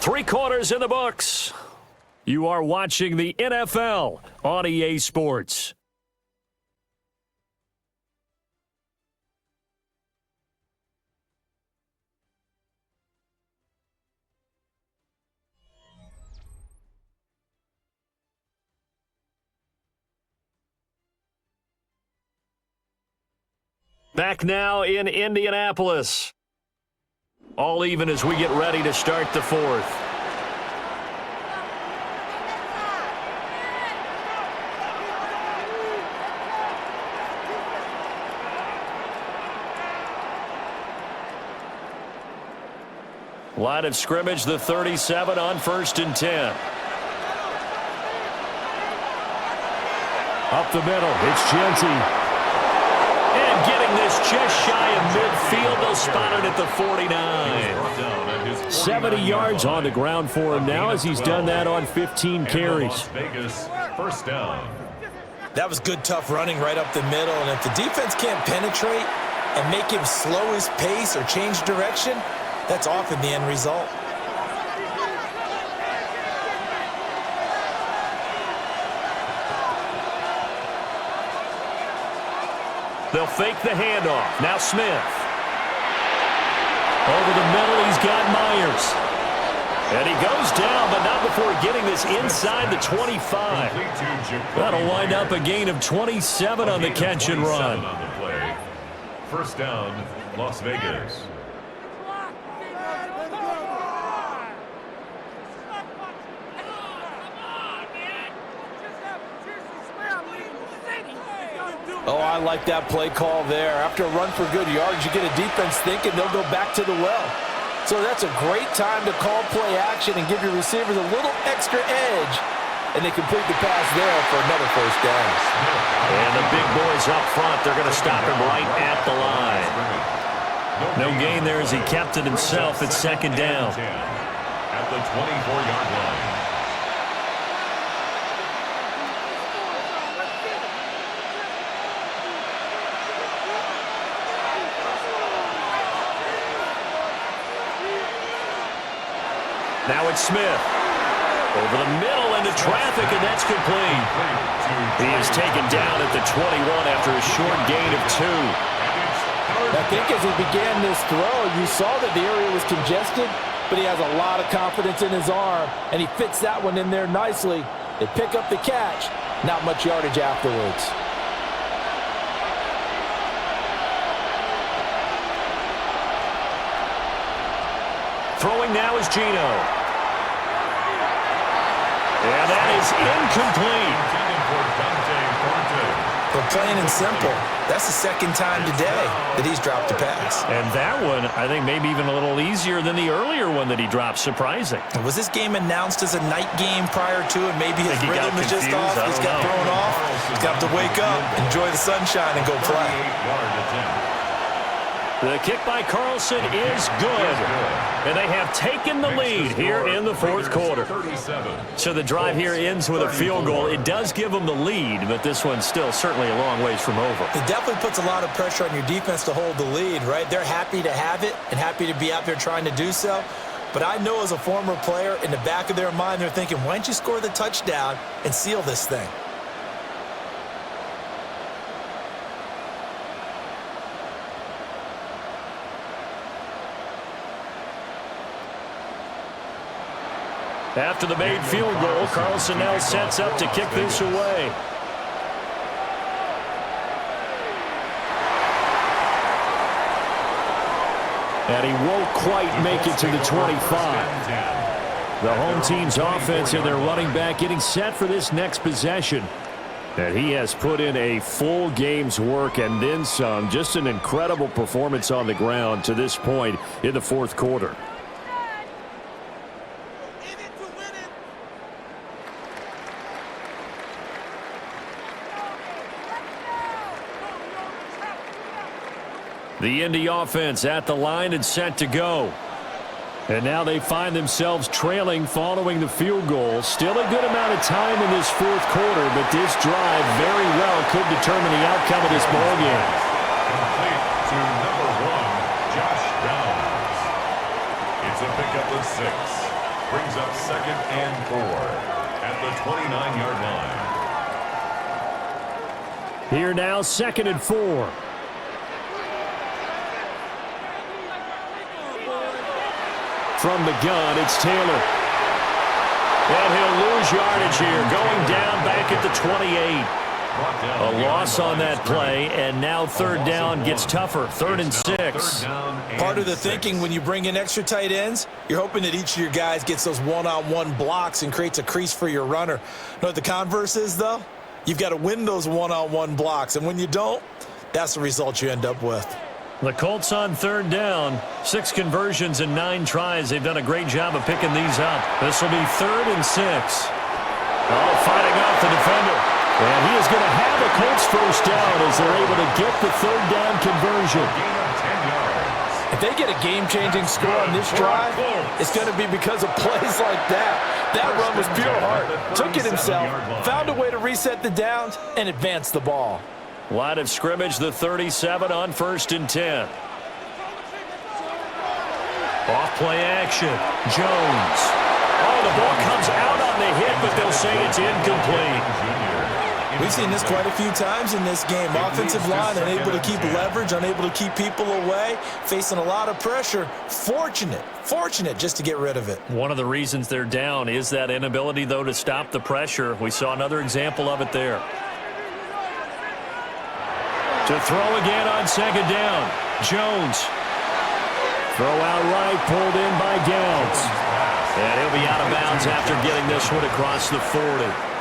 3 quarters in the books. You are watching the NFL on EA Sports. Back now in Indianapolis. All even as we get ready to start the fourth. Line of scrimmage, the 37 on 1st and 10. Up the middle, it's Genty. And getting this just shy of midfield. They'll spot it at the 49. 70 yards on the ground for him now as he's done that on 15 carries. Las Vegas, first down. That was good, tough running right up the middle. And if the defense can't penetrate and make him slow his pace or change direction, that's often the end result. They'll fake the handoff. Now Smith. Over the middle, he's got Myers. And he goes down, but not before getting this inside the 25. That'll wind up a gain of 27 on the catch and run. First down, Las Vegas. Oh, I like that play call there. After a run for good yards, you get a defense thinking they'll go back to the well. So that's a great time to call play action and give your receivers a little extra edge. And they complete the pass there for another first down. And the big boys up front, they're going to stop him right at the line. No gain there as he kept it himself at second down. At the 24-yard line. Now it's Smith. Over the middle into traffic, and that's complete. He is taken down at the 21 after a short gain of 2. I think as he began this throw, you saw that the area was congested, but he has a lot of confidence in his arm, and he fits that one in there nicely. They pick up the catch, not much yardage afterwards. Throwing now is Geno. And that is incomplete. But plain and simple, that's the second time today that he's dropped a pass. And that one, I think, maybe even a little easier than the earlier one that he dropped. Surprising. Was this game announced as a night game prior to it? Maybe his rhythm is just off. He's got thrown off. He's got to wake up, enjoy the sunshine, and go play. The kick by Carlson is good. And they have taken the lead here in the fourth quarter. So the drive here ends with a field goal. It does give them the lead, but this one's still certainly a long ways from over. It definitely puts a lot of pressure on your defense to hold the lead, right? They're happy to have it and happy to be out there trying to do so. But I know as a former player, in the back of their mind, they're thinking, why don't you score the touchdown and seal this thing? After the made field goal, Carlson now sets up to kick this away. And he won't quite make it to the 25. The home team's offense and their running back getting set for this next possession. And he has put in a full game's work and then some. Just an incredible performance on the ground to this point in the fourth quarter. The Indy offense at the line and set to go. And now they find themselves trailing following the field goal. Still a good amount of time in this fourth quarter, but this drive very well could determine the outcome of this ballgame. Complete to number 1, Josh Downs. It's a pickup of 6. Brings up 2nd and 4 at the 29-yard line. Here now, 2nd and 4. From the gun, it's Taylor. And he'll lose yardage here, going down back at the 28. A loss on that play, and now third down gets tougher. 3rd and 6. Part of the thinking when you bring in extra tight ends, you're hoping that each of your guys gets those one-on-one blocks and creates a crease for your runner. You know what the converse is, though? You've got to win those one-on-one blocks, and when you don't, that's the result you end up with. The Colts on third down. 6 conversions and 9 tries. They've done a great job of picking these up. This will be 3rd and 6. Oh, fighting off the defender. And he is going to have a Colts first down as they're able to get the 3rd down conversion. If they get a game-changing score on this drive, it's going to be because of plays like that. That run was pure heart. Took it himself, found a way to reset the downs, and advance the ball. Line of scrimmage, the 37 on 1st and 10. Off play action. Jones. Oh, the ball comes out on the hit, but they'll say it's incomplete. We've seen this quite a few times in this game. Offensive line unable to keep leverage, unable to keep people away, facing a lot of pressure. Fortunate just to get rid of it. One of the reasons they're down is that inability, though, to stop the pressure. We saw another example of it there. To throw again on 2nd down. Jones. Throw out right, pulled in by Downs. And he'll be out of bounds after getting this one across the 40.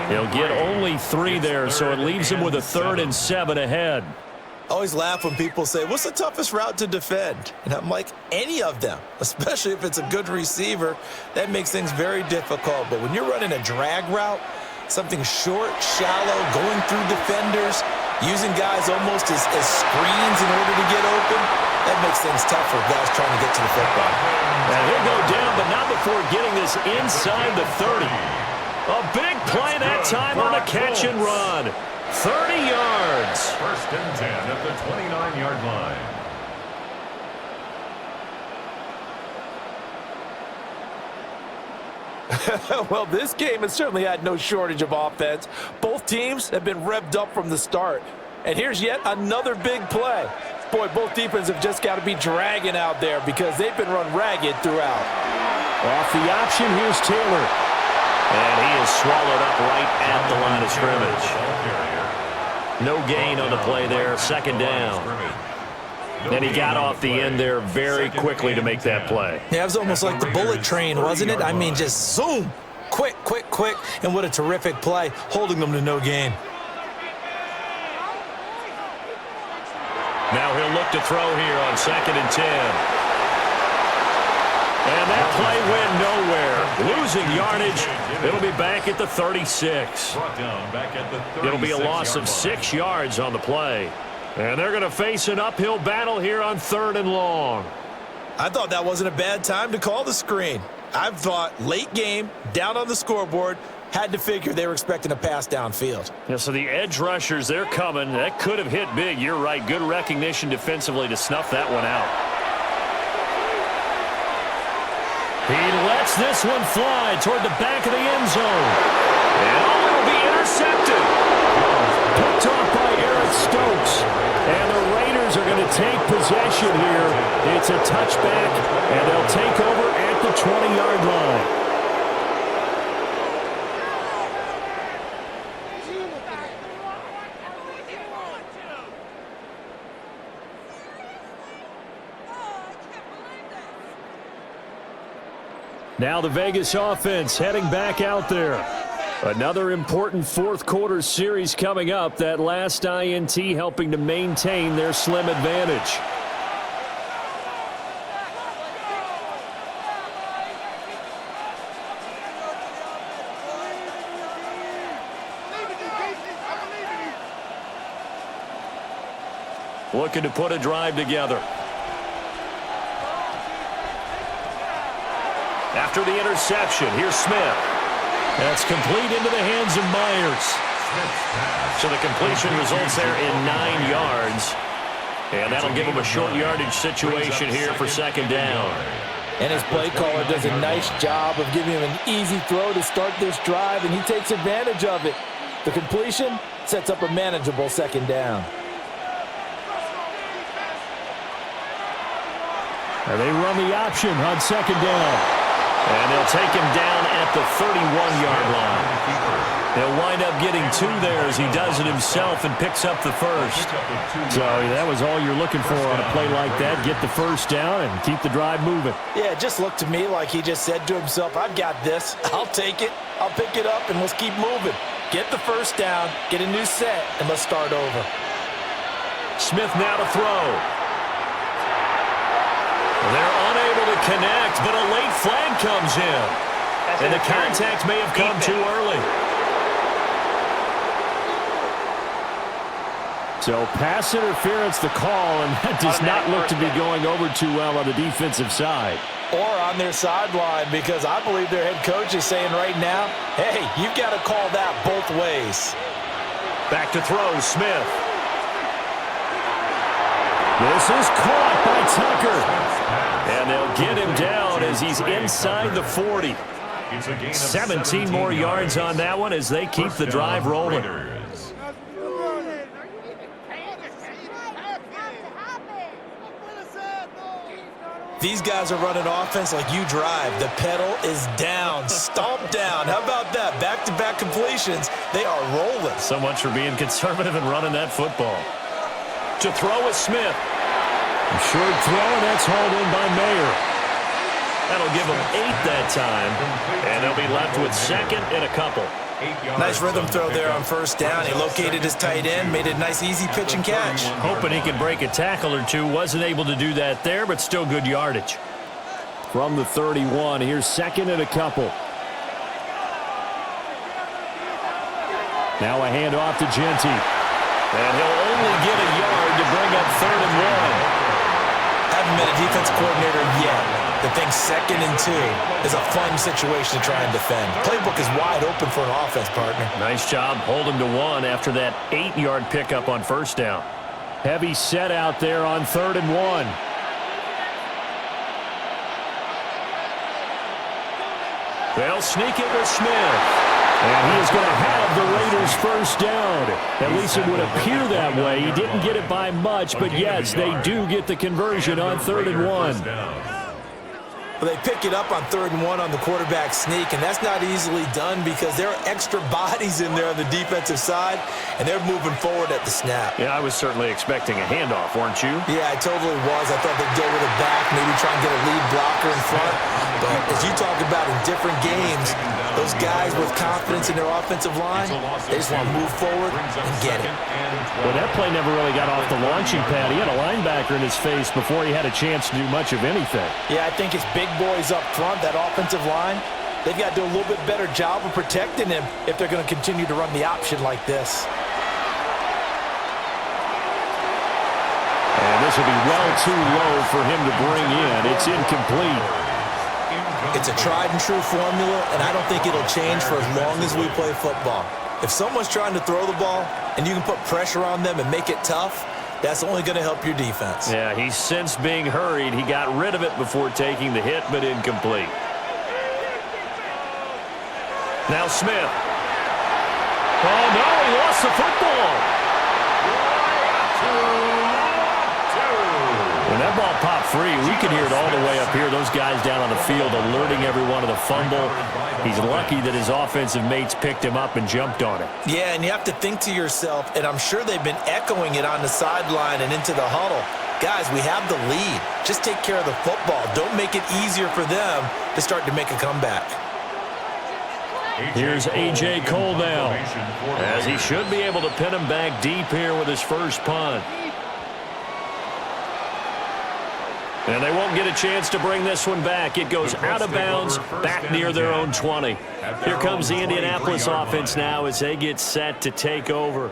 He'll get only 3 there, so it leaves him with a 3rd and 7 ahead. I always laugh when people say, what's the toughest route to defend? And I'm like, any of them, especially if it's a good receiver. That makes things very difficult. But when you're running a drag route, something short, shallow, going through defenders, using guys almost as screens in order to get open, that makes things tough for guys trying to get to the football. And he'll go down, but not before getting this inside the 30. A big play that time on a catch and run. 30 yards. 1st and 10 at the 29-yard line. Well, this game has certainly had no shortage of offense. Both teams have been revved up from the start. And here's yet another big play. Boy, both defenses have just got to be dragging out there because they've been run ragged throughout. Off the option, here's Taylor. And he is swallowed up right at the line of scrimmage. No gain on the play there, 2nd down. And he got off the end there very quickly to make that play. Yeah, it was almost like the bullet train, wasn't it? I mean, just zoom, quick, and what a terrific play, holding them to no gain. Now he'll look to throw here on 2nd and 10. And that play went nowhere. Losing yardage. It'll be back at the 36. It'll be a loss of 6 yards on the play. And they're going to face an uphill battle here on 3rd and long. I thought that wasn't a bad time to call the screen. I thought late game, down on the scoreboard, had to figure they were expecting a pass downfield. Yeah, so the edge rushers, they're coming. That could have hit big. You're right. Good recognition defensively to snuff that one out. He lets this one fly toward the back of the end zone. And it'll be intercepted. Picked off by Eric Stokes. And the Raiders are going to take possession here. It's a touchback, and they'll take over at the 20-yard line. Now the Vegas offense heading back out there. Another important 4th quarter series coming up. That last INT helping to maintain their slim advantage. Looking to put a drive together. After the interception, here's Smith. That's complete into the hands of Myers. So the completion results there in 9 yards. And that'll give him a short yardage situation here for 2nd down. And his play caller does a nice job of giving him an easy throw to start this drive, and he takes advantage of it. The completion sets up a manageable 2nd down. And they run the option on 2nd down. And they'll take him down at the 31-yard line. He'll wind up getting 2 there as he does it himself and picks up the 1st. So that was all you're looking for on a play like that. Get the 1st down and keep the drive moving. Yeah, it just looked to me like he just said to himself, I've got this. I'll take it. I'll pick it up, and let's keep moving. Get the 1st down, get a new set, and let's start over. Smith now to throw. They're unable to connect, but a late flag comes in. And the contact may have come too early. So pass interference the call, and that does not look to be going over too well on the defensive side. Or on their sideline, because I believe their head coach is saying right now, hey, you've got to call that both ways. Back to throw, Smith. This is caught by Tucker. And they'll get him down as he's inside the 40. 17 more yards on that one as they keep the drive rolling. These guys are running offense like you drive. The pedal is down, stomp down. How about that? Back-to-back completions. They are rolling. So much for being conservative and running that football. To throw is Smith. Short throw, and that's hauled in by Mayer. That'll give them 8 that time, and they'll be left with second and a couple. Nice rhythm throw there on first down. He located his tight end, made a nice easy pitch and catch. Hoping he can break a tackle or two. Wasn't able to do that there, but still good yardage. From the 31, here's second and a couple. Now a handoff to Genty. And he'll only get a yard to bring up 3rd and 1. Haven't been a defense coordinator yet. The thing 2nd and 2 is a fun situation to try and defend. Playbook is wide open for an offense, partner. Nice job holding to 1 after that 8-yard pickup on first down. Heavy set out there on 3rd and 1. They'll sneak it with Smith. And he is going to have the Raiders first down. At least it would appear that way. He didn't get it by much, but yes, they do get the conversion on 3rd and 1. Well, they pick it up on 3rd and 1 on the quarterback sneak, and that's not easily done because there are extra bodies in there on the defensive side, and they're moving forward at the snap. Yeah, I was certainly expecting a handoff, weren't you? Yeah, I totally was. I thought they'd go with it back, maybe try and get a lead blocker in front. But as you talk about in different games, those guys with confidence in their offensive line, they just want to move forward and get it. Well, that play never really got off the launching pad. He had a linebacker in his face before he had a chance to do much of anything. Yeah, I think it's big boys up front, that offensive line. They've got to do a little bit better job of protecting him if they're going to continue to run the option like this. And this will be well too low for him to bring in. It's incomplete. It's a tried-and-true formula, and I don't think it'll change for as long as we play football. If someone's trying to throw the ball and you can put pressure on them and make it tough, that's only going to help your defense. Yeah, he's since being hurried. He got rid of it before taking the hit, but incomplete. Now Smith. Oh, no, he lost the football. When that ball popped free, we could hear it all the way up here. Those guys down on the field alerting everyone of the fumble. He's lucky that his offensive mates picked him up and jumped on it. Yeah, and you have to think to yourself, and I'm sure they've been echoing it on the sideline and into the huddle. Guys, we have the lead. Just take care of the football. Don't make it easier for them to start to make a comeback. Here's A.J. Cole now, as he should be able to pin him back deep here with his first punt. And they won't get a chance to bring this one back. It goes out of bounds, back near their own 20. Here comes the Indianapolis offense now as they get set to take over.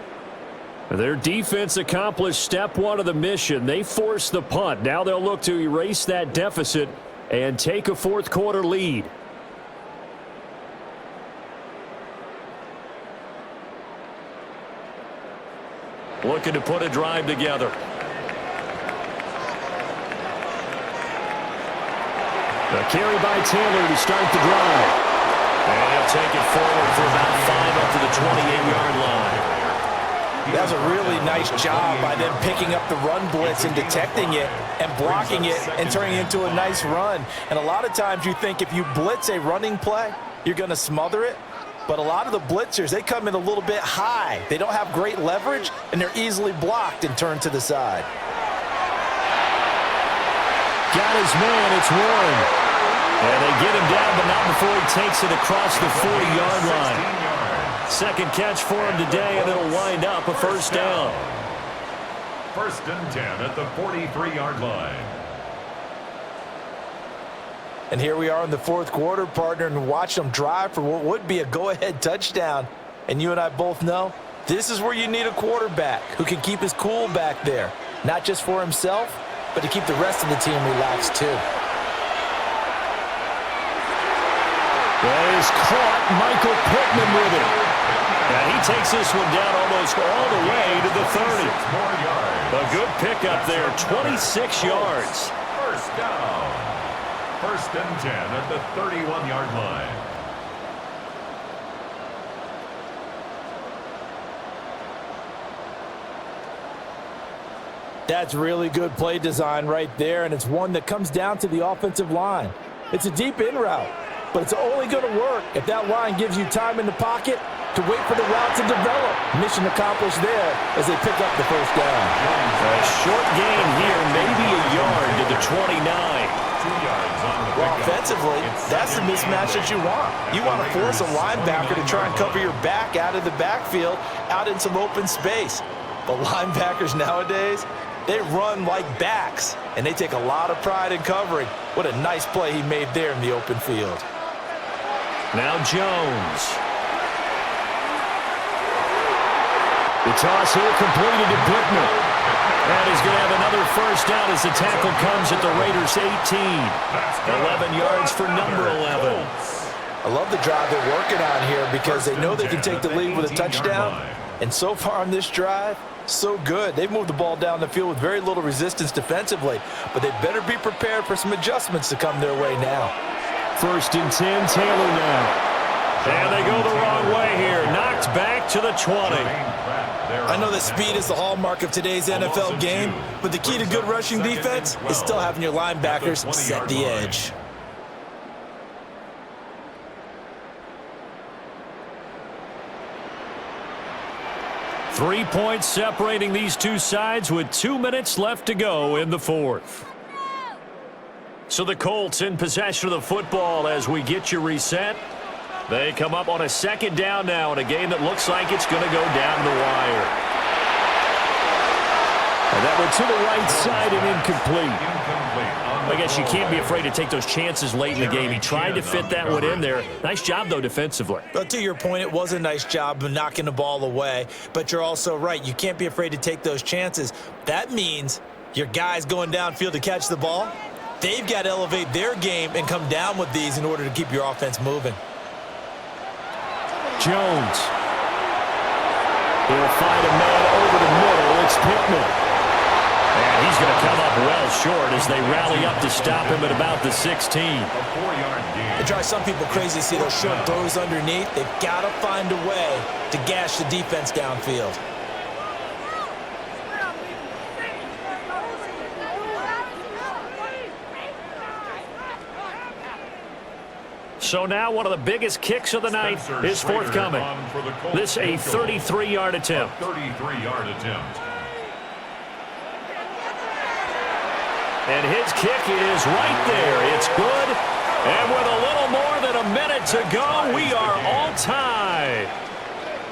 Their defense accomplished step 1 of the mission. They forced the punt. Now they'll look to erase that deficit and take a fourth-quarter lead. Looking to put a drive together. A carry by Taylor to start the drive. And he'll take it forward for about 5 up to the 28-yard line. That was a really nice job by them picking up the run blitz and detecting it and blocking it and turning it into a nice run. And a lot of times you think if you blitz a running play, you're going to smother it. But a lot of the blitzers, they come in a little bit high. They don't have great leverage, and they're easily blocked and turned to the side. Got his man, it's Warren. And they get him down, but not before he takes it across the 40-yard line. Second catch for him today, and it'll wind up a first down. 1st and 10 at the 43-yard line. And here we are in the fourth quarter, partner, and watch them drive for what would be a go-ahead touchdown. And you and I both know this is where you need a quarterback who can keep his cool back there, not just for himself, but to keep the rest of the team relaxed too. He's caught Michael Pittman with it. And he takes this one down almost all the way to the 30. A good pickup there, 26 yards. First down. First and 10 at the 31-yard line. That's really good play design right there, and it's one that comes down to the offensive line. It's a deep in route, but it's only going to work if that line gives you time in the pocket to wait for the route to develop. Mission accomplished there as they pick up the first down. A short gain here, maybe a yard to the 29. 2 yards on the Well, pickup. offensively, that's the mismatch that you want. You want to force a linebacker to try and cover your back out of the backfield, out in some open space. But linebackers nowadays, they run like backs, and they take a lot of pride in covering. What a nice play he made there in the open field. Now Jones. The toss here completed to Pittman. And he's going to have another first down as the tackle comes at the Raiders' 18. 11 yards for number 11. I love the drive they're working on here because they know they can take the lead with a touchdown. And so far on this drive, so good. They've moved the ball down the field with very little resistance defensively, but they better be prepared for some adjustments to come their way now. First and 10, Taylor now. And they go the wrong way here. Knocked back to the 20. I know that speed is the hallmark of today's NFL game, but the key to good rushing defense is still having your linebackers set the edge. Three points separating these two sides with 2 minutes left to go in the fourth. So the Colts in possession of the football as we get you reset. They come up on a second down now in a game that looks like it's going to go down the wire. And that went to the right side and incomplete. I guess you can't be afraid to take those chances late in the game. He tried to fit that one in there. Nice job, though, defensively. But to your point, it was a nice job of knocking the ball away. But you're also right. You can't be afraid to take those chances. That means your guys going downfield to catch the ball, they've got to elevate their game and come down with these in order to keep your offense moving. Jones. He'll find a man over the middle. It's Pittman. And he's going to come up well short as they rally up to stop him at about the 16. It drives some people crazy to see those short throws underneath. They've got to find a way to gash the defense downfield. So now one of the biggest kicks of the night is forthcoming. This a 33-yard attempt. 33-yard attempt. And his kick is right there. It's good. And with a little more than a minute to go, we are all tied.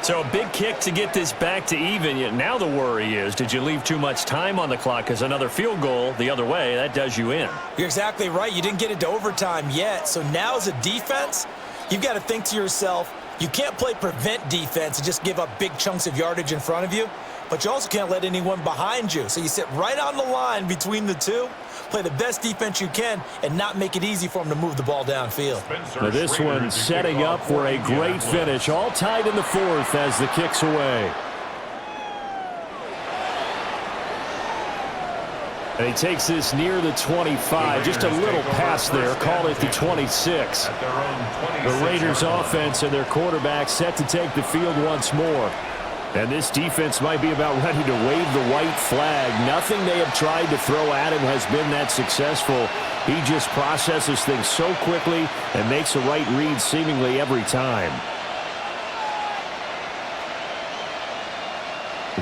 So a big kick to get this back to even. Yet now the worry is, did you leave too much time on the clock? Because another field goal the other way, that does you in. You're exactly right. You didn't get it to overtime yet. So now as a defense, you've got to think to yourself, you can't play prevent defense and just give up big chunks of yardage in front of you. But you also can't let anyone behind you. So you sit right on the line between the two, play the best defense you can, and not make it easy for them to move the ball downfield. Now this one setting up for a great finish. All tied in the fourth as the kick's away. And he takes this near the 25. Just a little pass there. Call it the 26. The Raiders offense and their quarterback set to take the field once more. And this defense might be about ready to wave the white flag. Nothing they have tried to throw at him has been that successful. He just processes things so quickly and makes a right read seemingly every time.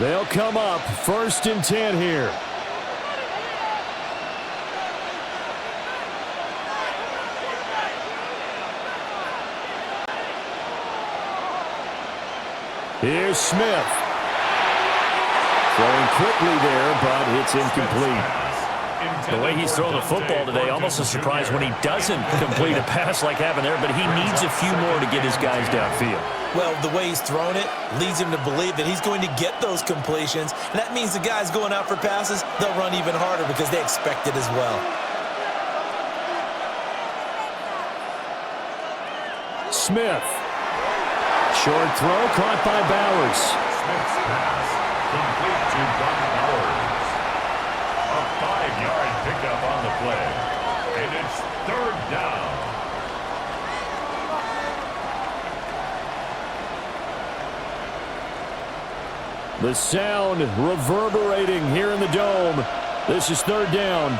They'll come up first and 10 here. Here's Smith. Throwing quickly there, but it's incomplete. The way he's throwing the football today, almost a surprise when he doesn't complete a pass like happened there, but he needs a few more to get his guys downfield. Well, the way he's thrown it leads him to believe that he's going to get those completions, and that means the guys going out for passes, they'll run even harder because they expect it as well. Smith. Short throw caught by Bowers. Smith's pass complete to Buck Bowers. A 5-yard pickup on the play. And it's 3rd down. The sound reverberating here in the dome. This is 3rd down.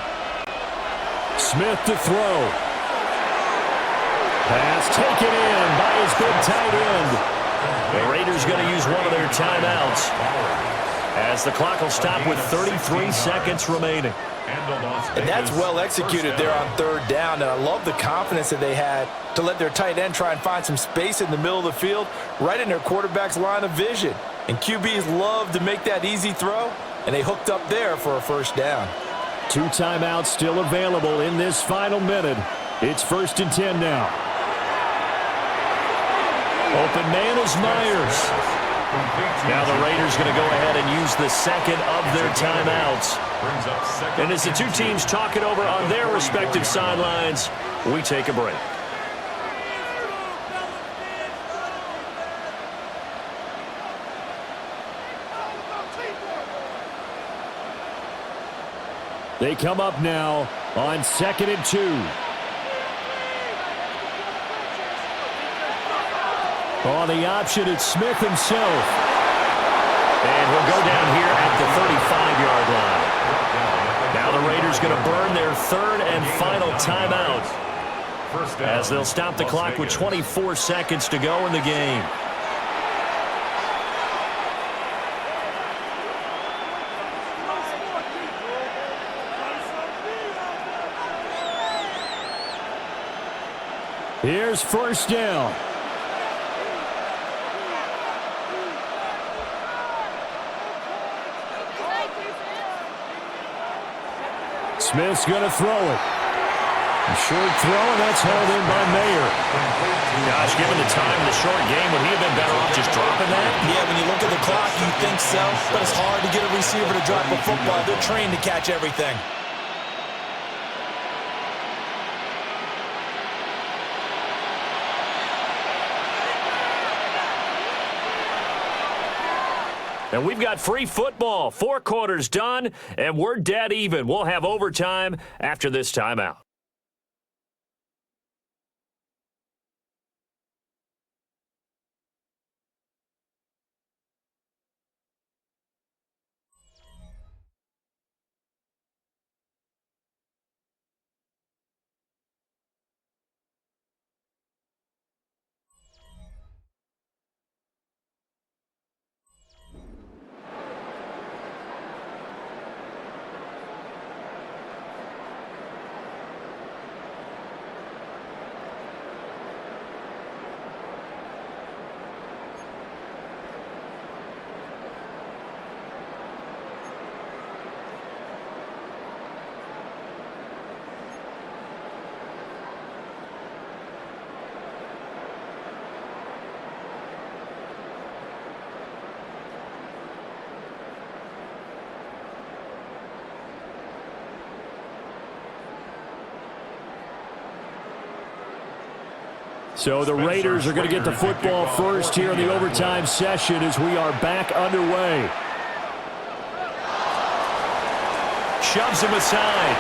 Smith to throw. Pass taken in by his big tight end. The Raiders going to use one of their timeouts as the clock will stop with 33 seconds remaining. And that's well executed there on 3rd down, and I love the confidence that they had to let their tight end try and find some space in the middle of the field, right in their quarterback's line of vision. And QBs love to make that easy throw, and they hooked up there for a 1st down. 2 timeouts still available in this final minute. It's 1st and 10 now. Open man is Myers. Now the Raiders going to go ahead and use the 2nd of their timeouts. And as the two teams talk it over on their respective sidelines, we take a break. They come up now on 2nd and 2. On the option, it's Smith himself. And he'll go down here at the 35-yard line. Now the Raiders going to burn their 3rd and final timeout as they'll stop the clock with 24 seconds to go in the game. Here's 1st down. Smith's going to throw it. A short throw, and that's held in by Mayer. Gosh, given the time in the short game, would he have been better off just dropping that? Yeah, when you look at the clock, you think so, but it's hard to get a receiver to drop a football. They're trained to catch everything. And we've got free football. 4 quarters done, and we're dead even. We'll have overtime after this timeout. So the Raiders are going to get the football first here in the overtime session as we are back underway. Shoves him aside.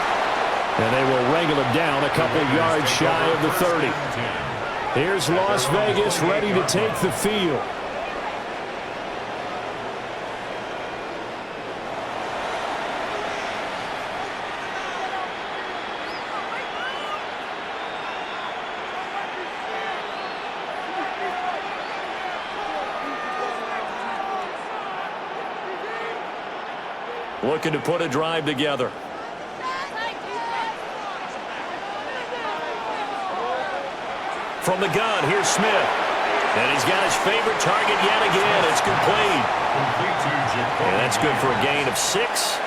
And they will wrangle him down a couple yards shy of the 30. Here's Las Vegas ready to take the field. Looking to put a drive together. From the gun, here's Smith. And he's got his favorite target yet again. It's complete. And that's good for a gain of 6.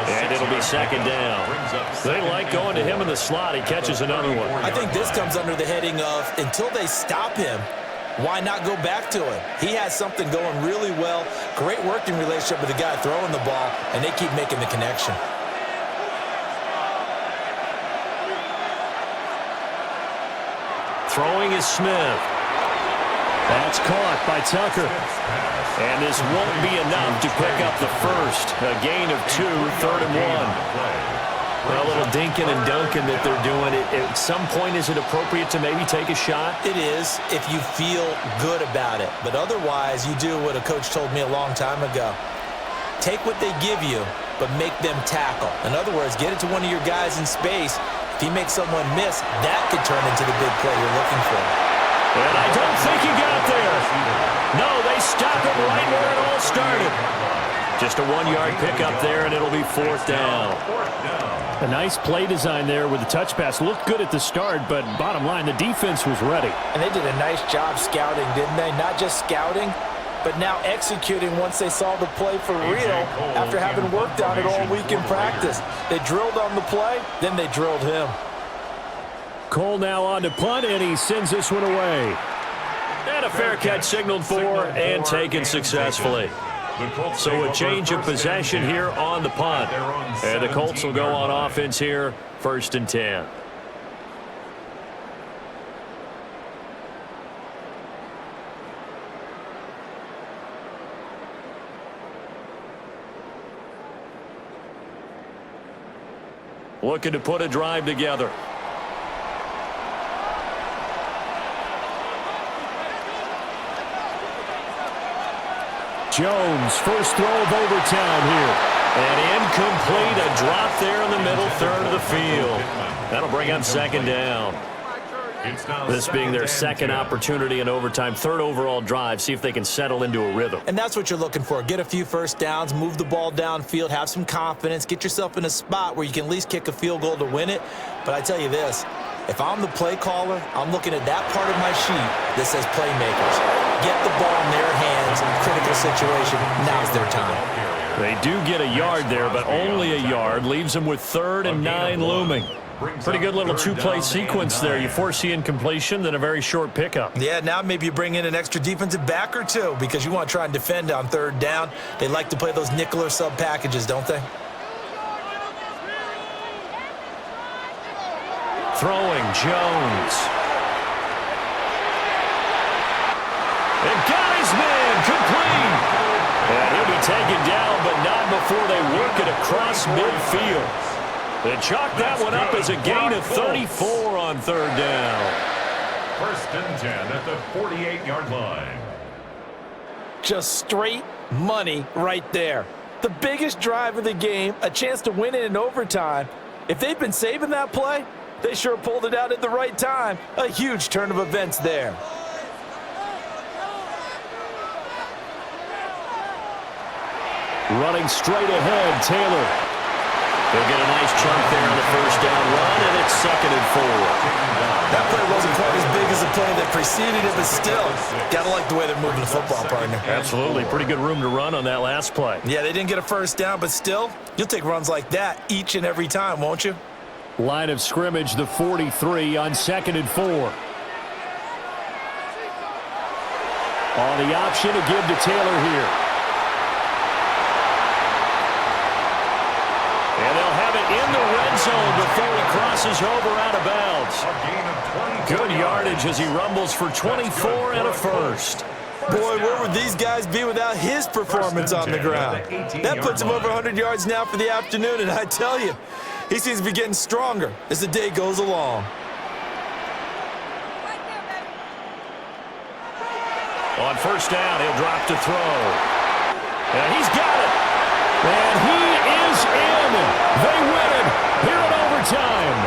And it'll be second down. They like going to him in the slot. He catches another one. I think this comes under the heading of until they stop him, why not go back to him? He has something going really well. Great working relationship with the guy throwing the ball, and they keep making the connection. Throwing is Smith. That's caught by Tucker. And this won't be enough to pick up the first. A gain of 2, 3rd and 1. Well, a little dinking and dunking that they're doing. At some point, is it appropriate to maybe take a shot? It is if you feel good about it. But otherwise, you do what a coach told me a long time ago. Take what they give you, but make them tackle. In other words, get it to one of your guys in space. If he makes someone miss, that could turn into the big play you're looking for. And I don't think he got there. No, they stop him right where it all started. Just a 1-yard pickup there, and it'll be 4th down. A nice play design there with the touch pass. Looked good at the start, but bottom line, the defense was ready. And they did a nice job scouting, didn't they? Not just scouting, but now executing once they saw the play for real after having worked on it all week in practice. They drilled on the play, then they drilled him. Cole now on to punt, and he sends this one away. And a fair catch signaled for and taken successfully. So a change of possession here on the punt. And the Colts will go on offense here, 1st and 10. Looking to put a drive together. Jones, first throw of overtime here. And incomplete, a drop there in the middle third of the field. That'll bring up 2nd down. This being their 2nd opportunity in overtime, 3rd overall drive. See if they can settle into a rhythm. And that's what you're looking for. Get a few first downs, move the ball downfield, have some confidence, get yourself in a spot where you can at least kick a field goal to win it. But I tell you this, if I'm the play caller, I'm looking at that part of my sheet that says playmakers. Get the ball in their hands, critical situation, now's their time. They do get a yard there, but only a yard. Leaves them with 3rd and 9 looming. Pretty good little 2-play sequence there. You force the incompletion, then a very short pickup. Yeah, now maybe you bring in an extra defensive back or two because you want to try and defend on 3rd down. They like to play those nickel or sub packages, don't they? Throwing, Jones. And got his man, complete. And he'll be taken down, but not before they work it across midfield. They chalk that one up as a gain of 34 on 3rd down. 1st and 10 at the 48-yard line. Just straight money right there. The biggest drive of the game, a chance to win it in overtime. If they've been saving that play, they sure pulled it out at the right time. A huge turn of events there. Running straight ahead, Taylor. They'll get a nice chunk there on the 1st down run, and it's 2nd and 4. That play wasn't quite as big as the play that preceded it, but still, gotta like the way they're moving the football, partner. Absolutely. Pretty good room to run on that last play. Yeah, they didn't get a 1st down, but still, you'll take runs like that each and every time, won't you? Line of scrimmage, the 43 on 2nd and 4. On the option to give to Taylor here. And they'll have it in the red zone before he crosses over out of bounds. Good yardage as he rumbles for 24 and a first. Boy, where would these guys be without his performance on the ground? That puts him over 100 yards now for the afternoon, and I tell you, he seems to be getting stronger as the day goes along. On 1st down, he'll drop to throw. And he's got it. And he is in. They win it here in overtime.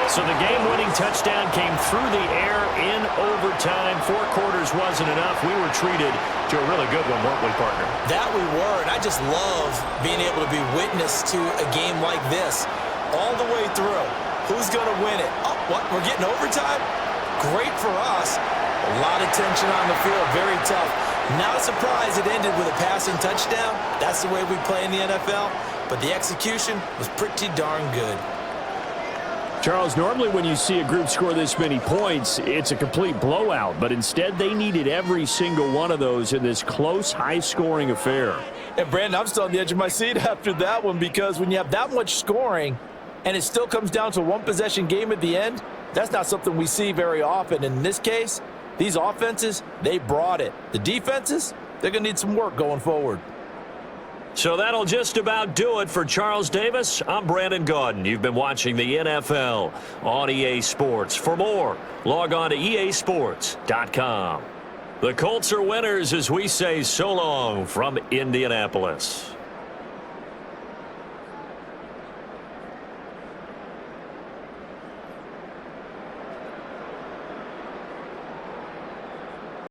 So the game-winning touchdown came through the air in overtime. 4 quarters wasn't enough. We were treated to a really good one, weren't we, partner? That we were, and I just love being able to be witness to a game like this all the way through. Who's going to win it? Oh, what? We're getting overtime? Great for us. A lot of tension on the field, very tough. Not a surprise it ended with a passing touchdown. That's the way we play in the NFL. But the execution was pretty darn good. Charles, normally when you see a group score this many points, it's a complete blowout. But instead, they needed every single one of those in this close, high-scoring affair. And Brandon, I'm still on the edge of my seat after that one, because when you have that much scoring and it still comes down to a one-possession game at the end, that's not something we see very often. In this case, these offenses, they brought it. The defenses, they're going to need some work going forward. So that'll just about do it for Charles Davis. I'm Brandon Gaudin. You've been watching the NFL on EA Sports. For more, log on to easports.com. The Colts are winners as we say so long from Indianapolis.